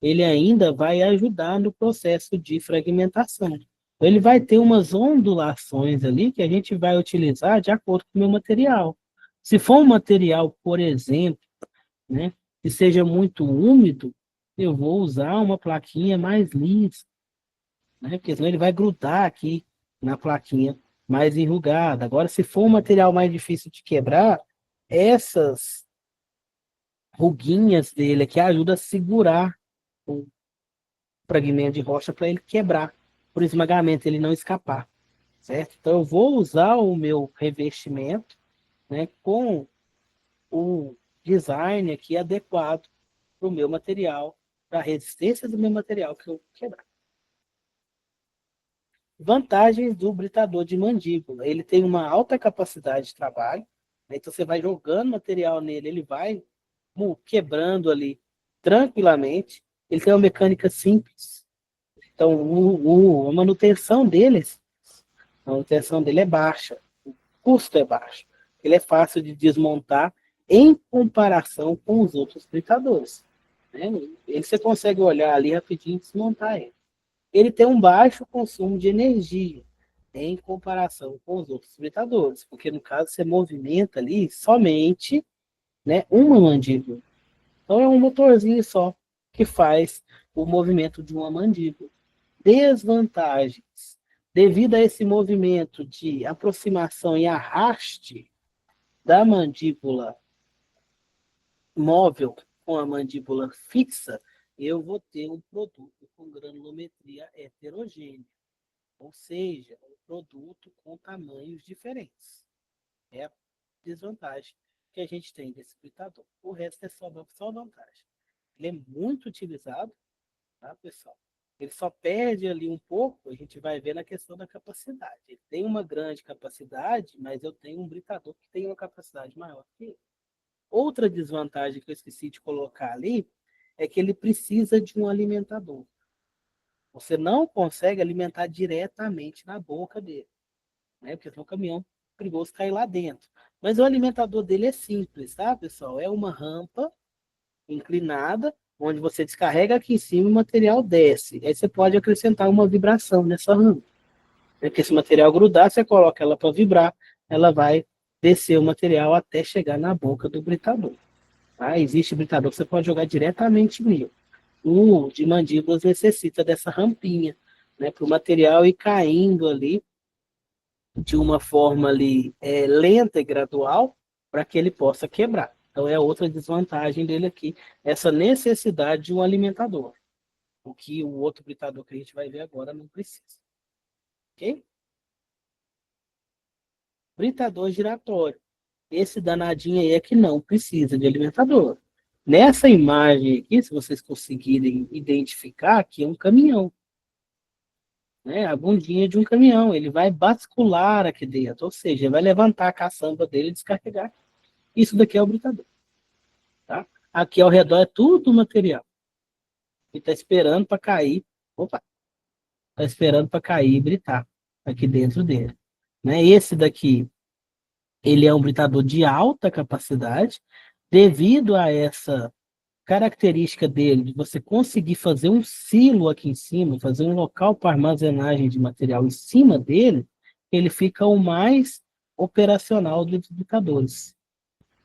ele ainda vai ajudar no processo de fragmentação. Então, ele vai ter umas ondulações ali que a gente vai utilizar de acordo com o meu material. Se for um material, por exemplo, né, que seja muito úmido, eu vou usar uma plaquinha mais lisa, né, porque senão ele vai grudar aqui na plaquinha mais enrugada. Agora, se for um material mais difícil de quebrar, essas ruguinhas dele aqui ajudam a segurar o fragmento de rocha para ele quebrar, por esmagamento, ele não escapar, certo? Então, eu vou usar o meu revestimento, né, com o design aqui adequado para o meu material, para a resistência do meu material que eu quebrar. Vantagens do britador de mandíbula. Ele tem uma alta capacidade de trabalho, né? Então você vai jogando material nele, ele vai quebrando ali tranquilamente. Ele tem uma mecânica simples. Então a manutenção dele é baixa, o custo é baixo. Ele é fácil de desmontar em comparação com os outros britadores, né? Você consegue olhar ali rapidinho e desmontar ele. Ele tem um baixo consumo de energia em comparação com os outros britadores, porque no caso você movimenta ali somente, né, uma mandíbula. Então é um motorzinho só que faz o movimento de uma mandíbula. Desvantagens. Devido a esse movimento de aproximação e arraste da mandíbula móvel com a mandíbula fixa, eu vou ter um produto com granulometria heterogênea, ou seja, um produto com tamanhos diferentes. É a desvantagem que a gente tem desse britador. O resto é só vantagem. Ele é muito utilizado, tá, pessoal? Ele só perde ali um pouco, a gente vai ver na questão da capacidade. Ele tem uma grande capacidade, mas eu tenho um britador que tem uma capacidade maior que ele. Outra desvantagem que eu esqueci de colocar ali é que ele precisa de um alimentador. Você não consegue alimentar diretamente na boca dele, né? Porque senão o caminhão é perigoso cair lá dentro. Mas o alimentador dele é simples, tá, pessoal? É uma rampa inclinada, onde você descarrega aqui em cima e o material desce. Aí você pode acrescentar uma vibração nessa rampa. Porque se o material grudar, você coloca ela para vibrar, ela vai descer o material até chegar na boca do britador. Tá? Existe britador que você pode jogar diretamente nele. O de mandíbulas necessita dessa rampinha, né, para o material ir caindo ali de uma forma ali lenta e gradual para que ele possa quebrar. Então é outra desvantagem dele aqui, essa necessidade de um alimentador, o que o outro britador que a gente vai ver agora não precisa. Ok? Britador giratório. Esse danadinho aí é que não precisa de alimentador. Nessa imagem aqui, se vocês conseguirem identificar, aqui é um caminhão, né? A bundinha de um caminhão. Ele vai bascular aqui dentro, ou seja, ele vai levantar a caçamba dele e descarregar. Isso daqui é o britador. Tá? Aqui ao redor é tudo material. Ele está esperando para cair. Opa! Está esperando para cair e britar aqui dentro dele. Né? Esse daqui, ele é um britador de alta capacidade, devido a essa característica dele, de você conseguir fazer um silo aqui em cima, fazer um local para armazenagem de material em cima dele, ele fica o mais operacional dos britadores.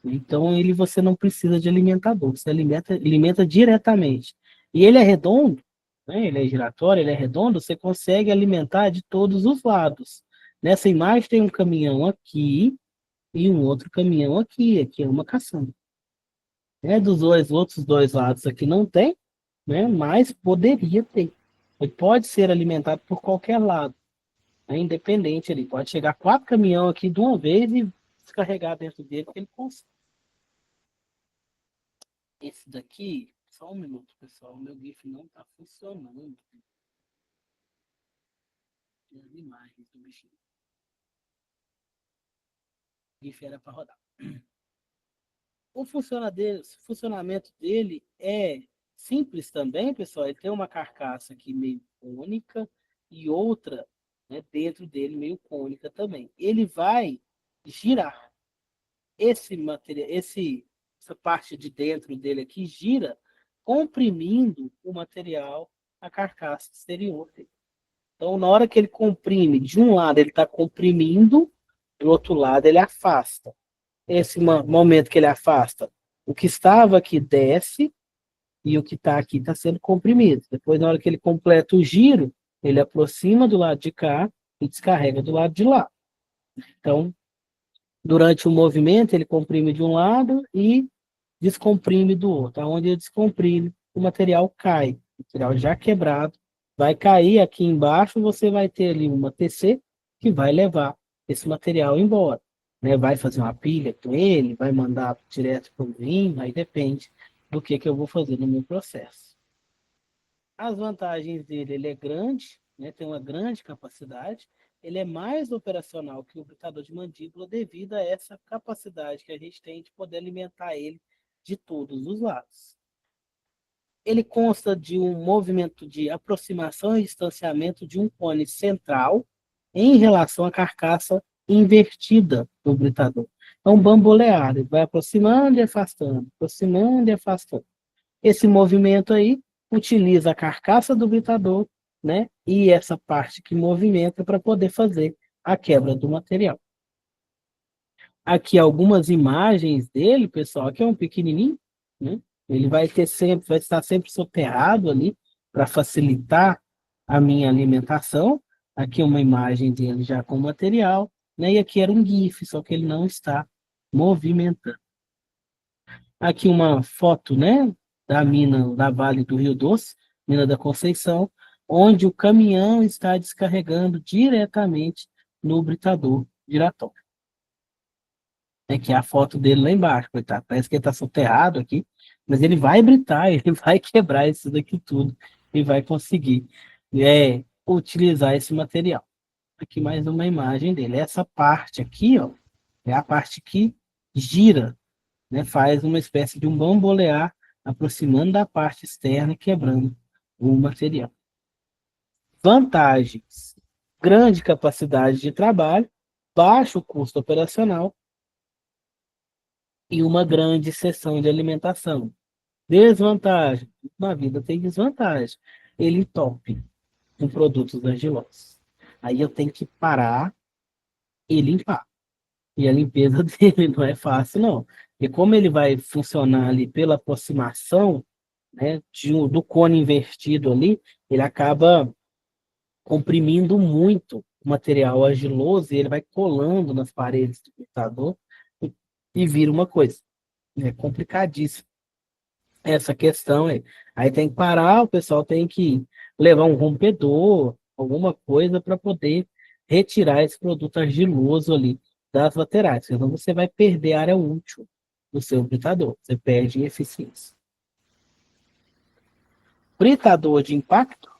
Então, você não precisa de alimentador, você alimenta diretamente. E ele é redondo, né? Ele é giratório, ele é redondo, você consegue alimentar de todos os lados. Nessa imagem tem um caminhão aqui e um outro caminhão aqui é uma caçamba. Dos outros dois lados aqui não tem, né? Mas poderia ter. Ele pode ser alimentado por qualquer lado, né? Independente ali. Pode chegar 4 caminhões aqui de uma vez e descarregar dentro dele que ele consegue. Esse daqui, só um minuto, pessoal, o meu GIF não está funcionando. As imagens do bichinho. O GIF era para rodar. O funcionamento dele é simples também, pessoal. Ele tem uma carcaça aqui meio cônica e outra, né, dentro dele meio cônica também. Ele vai girar esse material, essa parte de dentro dele aqui gira, comprimindo o material, a carcaça exterior dele. Então, na hora que ele comprime, de um lado ele está comprimindo, do outro lado ele afasta. Esse momento que ele afasta, o que estava aqui desce e o que está aqui está sendo comprimido. Depois, na hora que ele completa o giro, ele aproxima do lado de cá e descarrega do lado de lá. Então, durante o movimento, ele comprime de um lado e descomprime do outro. Onde ele descomprime, o material cai. O material já quebrado vai cair aqui embaixo, você vai ter ali uma TC que vai levar esse material embora. Né? Vai fazer uma pilha com ele, vai mandar direto para o vinho, aí depende do que eu vou fazer no meu processo. As vantagens dele, ele é grande, né? Tem uma grande capacidade, ele é mais operacional que o britador de mandíbula devido a essa capacidade que a gente tem de poder alimentar ele de todos os lados. Ele consta de um movimento de aproximação e distanciamento de um cone central em relação à carcaça invertida do britador. É um bambolear, ele vai aproximando e afastando, aproximando e afastando. Esse movimento aí utiliza a carcaça do britador, né, e essa parte que movimenta para poder fazer a quebra do material. Aqui algumas imagens dele, pessoal, aqui é um pequenininho, né? Ele vai estar sempre soterrado ali para facilitar a minha alimentação. Aqui uma imagem dele já com material, né? E aqui era um GIF, só que ele não está movimentando. Aqui uma foto, né, da mina da Vale do Rio Doce, mina da Conceição, onde o caminhão está descarregando diretamente no britador giratório. Que é a foto dele lá embaixo, coitado. Parece que ele está soterrado aqui, mas ele vai britar, ele vai quebrar isso daqui tudo e vai conseguir utilizar esse material. Aqui mais uma imagem dele. Essa parte aqui, ó, é a parte que gira, né, faz uma espécie de um bambolear, aproximando da parte externa e quebrando o material. Vantagens: grande capacidade de trabalho, baixo custo operacional, e uma grande seção de alimentação. Desvantagem: na vida tem desvantagem. Ele entope com produtos argilosos. Aí eu tenho que parar e limpar. E a limpeza dele não é fácil, não. E como ele vai funcionar ali pela aproximação, né, do cone invertido ali, ele acaba comprimindo muito o material argiloso e ele vai colando nas paredes do computador e vira uma coisa. É complicadíssimo essa questão. Aí tem que parar, o pessoal tem que levar um rompedor, alguma coisa para poder retirar esse produto argiloso ali das laterais, senão você vai perder a área útil do seu britador, você perde em eficiência. Britador de impacto,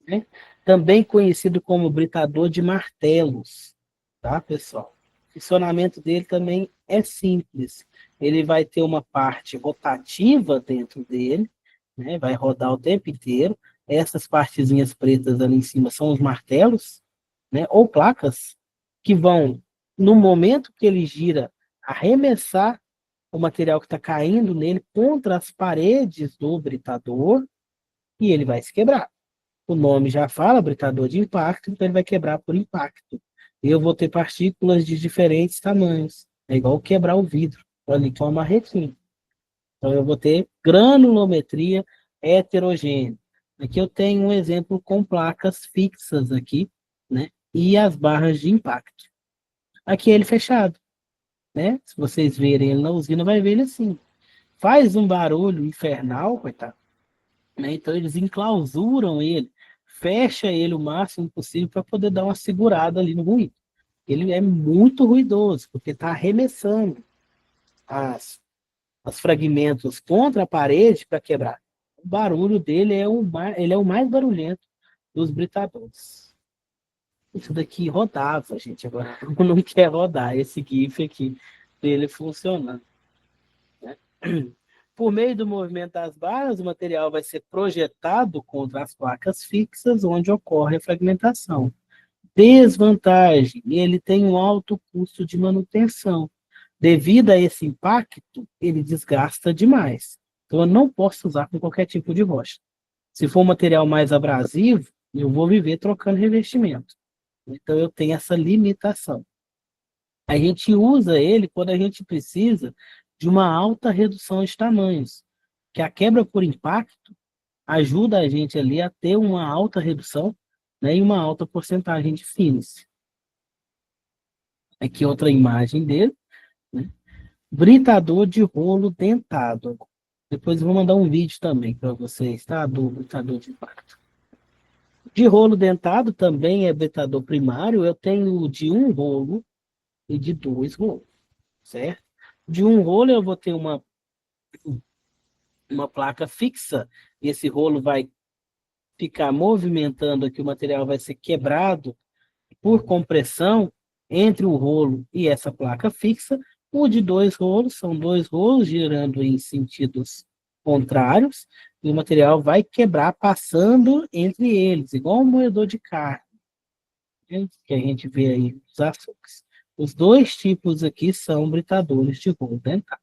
né? Também conhecido como britador de martelos, tá, pessoal? O funcionamento dele também é simples. Ele vai ter uma parte rotativa dentro dele, né? Vai rodar o tempo inteiro. Essas partezinhas pretas ali em cima são os martelos, né? Ou placas que vão, no momento que ele gira, arremessar o material que está caindo nele contra as paredes do britador e ele vai se quebrar. O nome já fala, britador de impacto, então ele vai quebrar por impacto. Eu vou ter partículas de diferentes tamanhos. É igual quebrar o vidro, ali com a marretinha. Então eu vou ter granulometria heterogênea. Aqui eu tenho um exemplo com placas fixas aqui, né? E as barras de impacto. Aqui é ele fechado, né? Se vocês verem ele na usina, vai ver ele assim. Faz um barulho infernal, coitado. Né? Então eles enclausuram ele, fecha ele o máximo possível para poder dar uma segurada ali no ruído. ele é muito ruidoso, porque está arremessando os fragmentos contra a parede para quebrar. O barulho dele ele é o mais barulhento dos britadores. Isso daqui rodava, gente, agora não quer rodar esse GIF aqui dele funcionando. Né? Por meio do movimento das barras, o material vai ser projetado contra as placas fixas, onde ocorre a fragmentação. Desvantagem, ele tem um alto custo de manutenção. Devido a esse impacto, ele desgasta demais. Então, eu não posso usar com qualquer tipo de rocha. Se for um material mais abrasivo, eu vou viver trocando revestimento. Então, eu tenho essa limitação. A gente usa ele quando a gente precisa de uma alta redução de tamanhos, que a quebra por impacto ajuda a gente ali a ter uma alta redução, né, e uma alta porcentagem de finis. Aqui outra imagem dele, né? Britador de rolo dentado. Depois eu vou mandar um vídeo também para vocês, tá? Do britador de impacto. De rolo dentado também é britador primário. Eu tenho de um rolo e de 2 rolos, certo? De um rolo eu vou ter uma placa fixa. Esse rolo vai ficar movimentando aqui, o material vai ser quebrado por compressão entre o rolo e essa placa fixa. O de 2 rolos, são 2 rolos girando em sentidos contrários, e o material vai quebrar passando entre eles, igual um moedor de carne, né, que a gente vê aí nos açougues. Os dois tipos aqui são britadores de rolo dentado.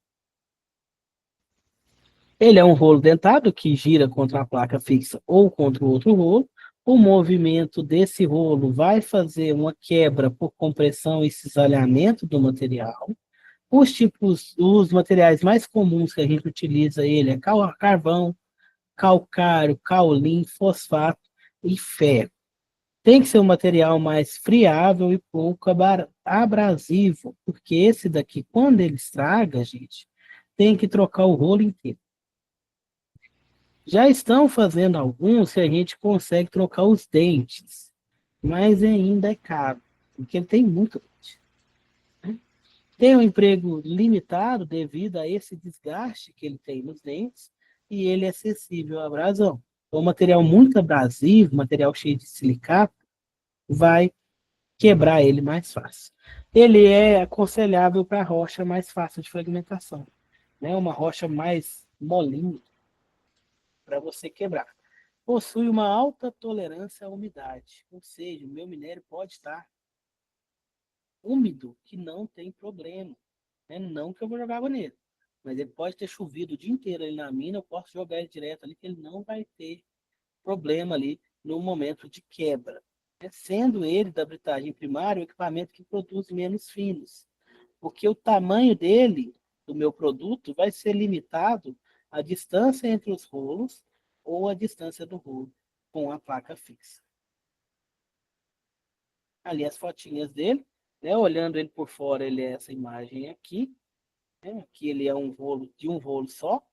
Ele é um rolo dentado que gira contra a placa fixa ou contra o outro rolo. O movimento desse rolo vai fazer uma quebra por compressão e cisalhamento do material. Os materiais mais comuns que a gente utiliza ele é carvão, calcário, caulim, fosfato e ferro. Tem que ser um material mais friável e pouco abrasivo, porque esse daqui, quando ele estraga, gente, tem que trocar o rolo inteiro. Já estão fazendo alguns que a gente consegue trocar os dentes, mas ainda é caro, porque ele tem muito dente. Tem um emprego limitado devido a esse desgaste que ele tem nos dentes e ele é acessível à abrasão. Então, material muito abrasivo, material cheio de silicato, vai quebrar ele mais fácil. Ele é aconselhável para rocha mais fácil de fragmentação, né? Uma rocha mais molinha para você quebrar. Possui uma alta tolerância à umidade, ou seja, o meu minério pode estar úmido, que não tem problema, né? Não que eu vou jogar água nele, mas ele pode ter chovido o dia inteiro ali na mina, eu posso jogar ele direto ali, que ele não vai ter problema ali no momento de quebra. Sendo ele da britagem primária o equipamento que produz menos finos, porque o tamanho dele, do meu produto, vai ser limitado à distância entre os rolos ou a distância do rolo com a placa fixa. Ali as fotinhas dele, né? Olhando ele por fora, ele é essa imagem aqui. Né? Aqui ele é um rolo de um rolo só,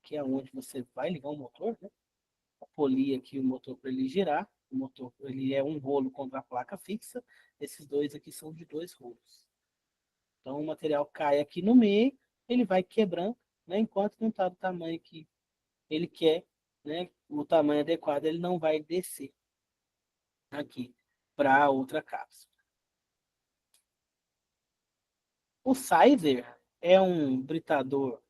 que é onde você vai ligar o motor, né? Polir aqui o motor para ele girar. O motor ele é um rolo contra a placa fixa. Esses dois aqui são de 2 rolos. Então o material cai aqui no meio, ele vai quebrando, né? Enquanto não está do tamanho que ele quer, né? O tamanho adequado, ele não vai descer aqui para outra cápsula. O Sizer é um britador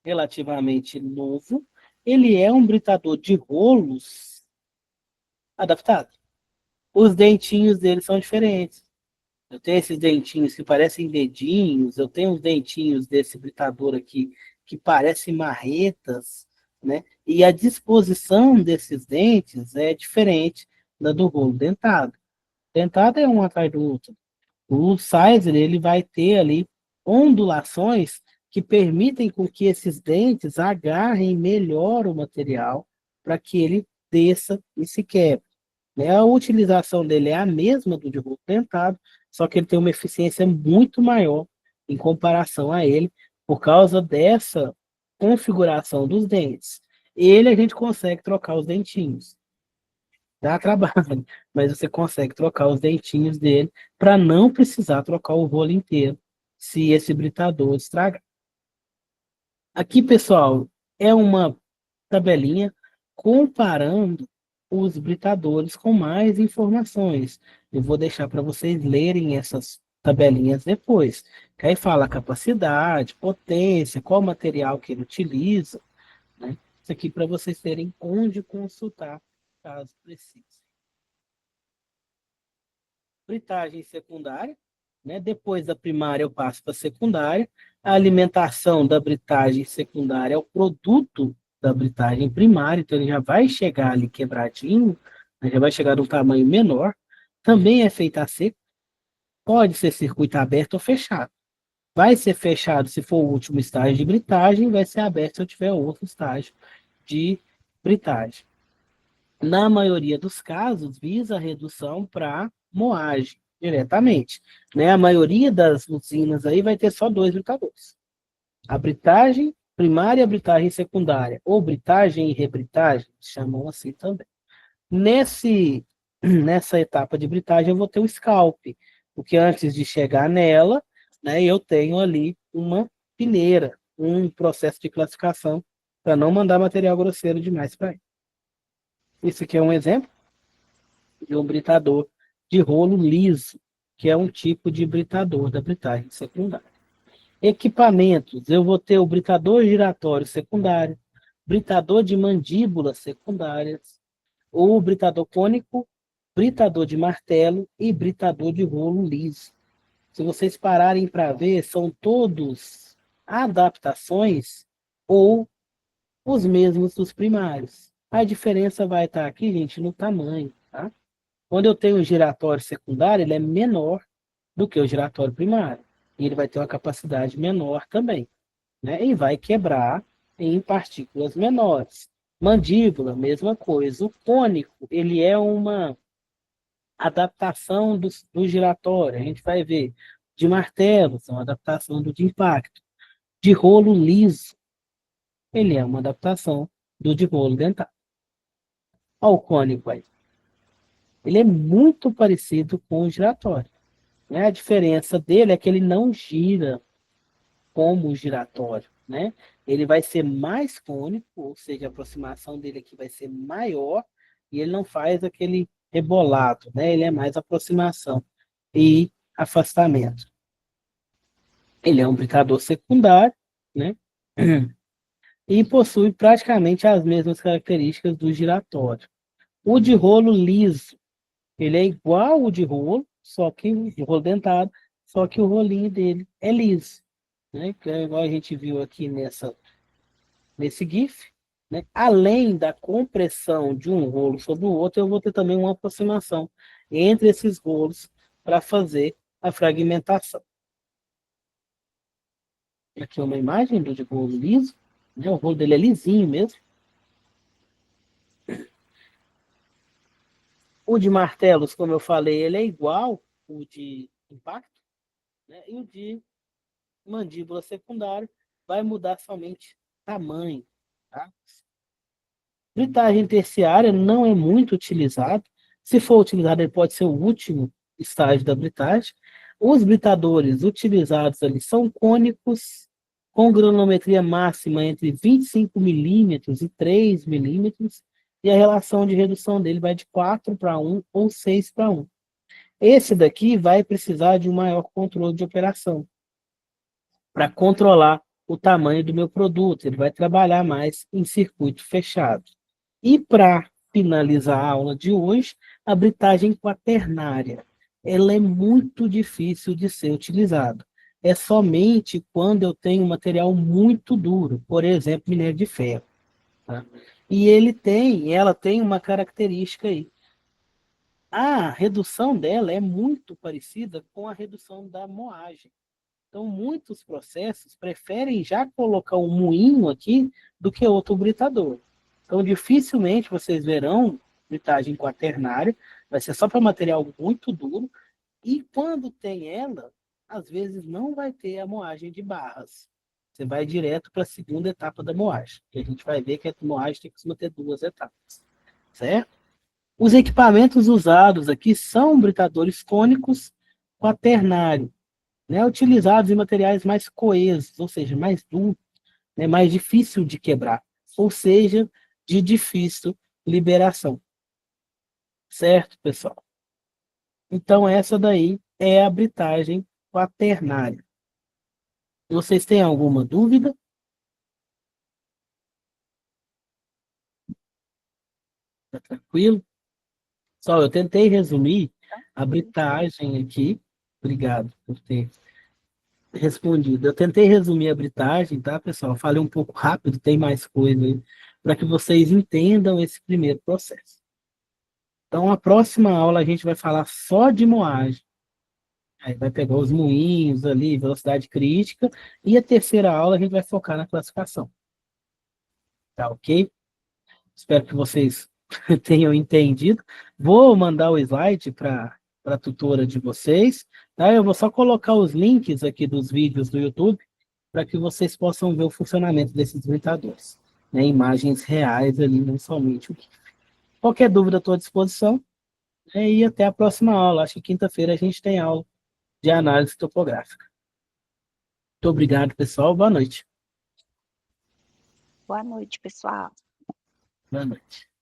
relativamente novo. Ele é um britador de rolos adaptado. Os dentinhos dele são diferentes. Eu tenho esses dentinhos que parecem dedinhos, eu tenho os dentinhos desse britador aqui que parecem marretas, né? E a disposição desses dentes é diferente da do rolo dentado. Dentado é um atrás do outro. O Sizer, ele vai ter ali ondulações que permitem com que esses dentes agarrem melhor o material para que ele desça e se quebre. A utilização dele é a mesma do de rolo dentado, só que ele tem uma eficiência muito maior em comparação a ele, por causa dessa configuração dos dentes. Ele a gente consegue trocar os dentinhos. Dá trabalho, mas você consegue trocar os dentinhos dele para não precisar trocar o rolo inteiro se esse britador estragar. Aqui, pessoal, é uma tabelinha comparando os britadores com mais informações. Eu vou deixar para vocês lerem essas tabelinhas depois. Que aí fala a capacidade, potência, qual material que ele utiliza, né? Isso aqui para vocês terem onde consultar, caso precise. Britagem secundária, né? Depois da primária eu passo para a secundária. A alimentação da britagem secundária é o produto da britagem primária, então ele já vai chegar ali quebradinho, né? Já vai chegar de um tamanho menor. Também é feita a seco, pode ser circuito aberto ou fechado. Vai ser fechado se for o último estágio de britagem, vai ser aberto se eu tiver outro estágio de britagem. Na maioria dos casos, visa a redução para moagem, diretamente. Né? A maioria das usinas aí vai ter só 2 britadores. A britagem primária e a britagem secundária, ou britagem e rebritagem, chamam assim também. Nessa etapa de britagem, eu vou ter o scalp, porque antes de chegar nela, né, eu tenho ali uma peneira, um processo de classificação para não mandar material grosseiro demais para ele. Isso aqui é um exemplo de um britador de rolo liso, que é um tipo de britador da britagem secundária. Equipamentos, eu vou ter o britador giratório secundário, britador de mandíbulas secundárias, ou britador cônico, britador de martelo e britador de rolo liso. Se vocês pararem para ver, são todos adaptações ou os mesmos dos primários. A diferença vai estar aqui, gente, no tamanho. Tá? Quando eu tenho um giratório secundário, ele é menor do que o giratório primário. E ele vai ter uma capacidade menor também. Né? E vai quebrar em partículas menores. Mandíbula, mesma coisa. O cônico, ele é uma adaptação do giratório. A gente vai ver de martelo, são adaptação do de impacto. De rolo liso, ele é uma adaptação do de rolo dentário. Olha o cônico aí. Ele é muito parecido com o giratório. Né? A diferença dele é que ele não gira como o giratório. Né? Ele vai ser mais cônico, ou seja, a aproximação dele aqui vai ser maior, e ele não faz aquele rebolado, né? Ele é mais aproximação e afastamento. Ele é um britador secundário, né? E possui praticamente as mesmas características do giratório. O de rolo liso, ele é igual ao de rolo, só que de rolo dentado, só que o rolinho dele é liso, né? Que é igual a gente viu aqui nesse GIF, né? Além da compressão de um rolo sobre o outro, eu vou ter também uma aproximação entre esses rolos para fazer a fragmentação. Aqui é uma imagem do de rolo liso, né? O rolo dele é lisinho mesmo. O de martelos, como eu falei, ele é igual o de impacto, né? E o de mandíbula secundária vai mudar somente tamanho. Tá? Britagem terciária não é muito utilizado. Se for utilizado, ele pode ser o último estágio da britagem. Os britadores utilizados ali são cônicos, com granulometria máxima entre 25 milímetros e 3 milímetros, e a relação de redução dele vai de 4:1 ou 6:1. Esse daqui vai precisar de um maior controle de operação, para controlar o tamanho do meu produto. Ele vai trabalhar mais em circuito fechado. E para finalizar a aula de hoje, a britagem quaternária. Ela é muito difícil de ser utilizada. É somente quando eu tenho um material muito duro, por exemplo, minério de ferro. Tá? E ela tem uma característica aí. A redução dela é muito parecida com a redução da moagem. Então, muitos processos preferem já colocar um moinho aqui do que outro britador. Então, dificilmente vocês verão britagem quaternária, vai ser só para material muito duro, e quando tem ela, às vezes não vai ter a moagem de barras. Você vai direto para a segunda etapa da moagem, que a gente vai ver que a moagem tem que ter 2 etapas, certo? Os equipamentos usados aqui são britadores cônicos quaternário, né, utilizados em materiais mais coesos, ou seja, mais duros, né, mais difícil de quebrar, ou seja, de difícil liberação. Certo, pessoal? Então, essa daí é a britagem quaternária. Vocês têm alguma dúvida? Tá tranquilo? Pessoal, eu tentei resumir a britagem aqui. Obrigado por ter respondido. Eu tentei resumir a britagem, tá, pessoal? Falei um pouco rápido, tem mais coisa aí, para que vocês entendam esse primeiro processo. Então, a próxima aula a gente vai falar só de moagem. Aí vai pegar os moinhos ali, velocidade crítica, e a terceira aula a gente vai focar na classificação. Tá ok? Espero que vocês tenham entendido. Vou mandar o slide para a tutora de vocês. Tá? Eu vou só colocar os links aqui dos vídeos do YouTube para que vocês possam ver o funcionamento desses gritadores. Né? Imagens reais ali, não somente o GIF. Qualquer dúvida, estou à disposição. Né? E até a próxima aula. Acho que quinta-feira a gente tem aula de análise topográfica. Muito obrigado, pessoal. Boa noite. Boa noite, pessoal. Boa noite.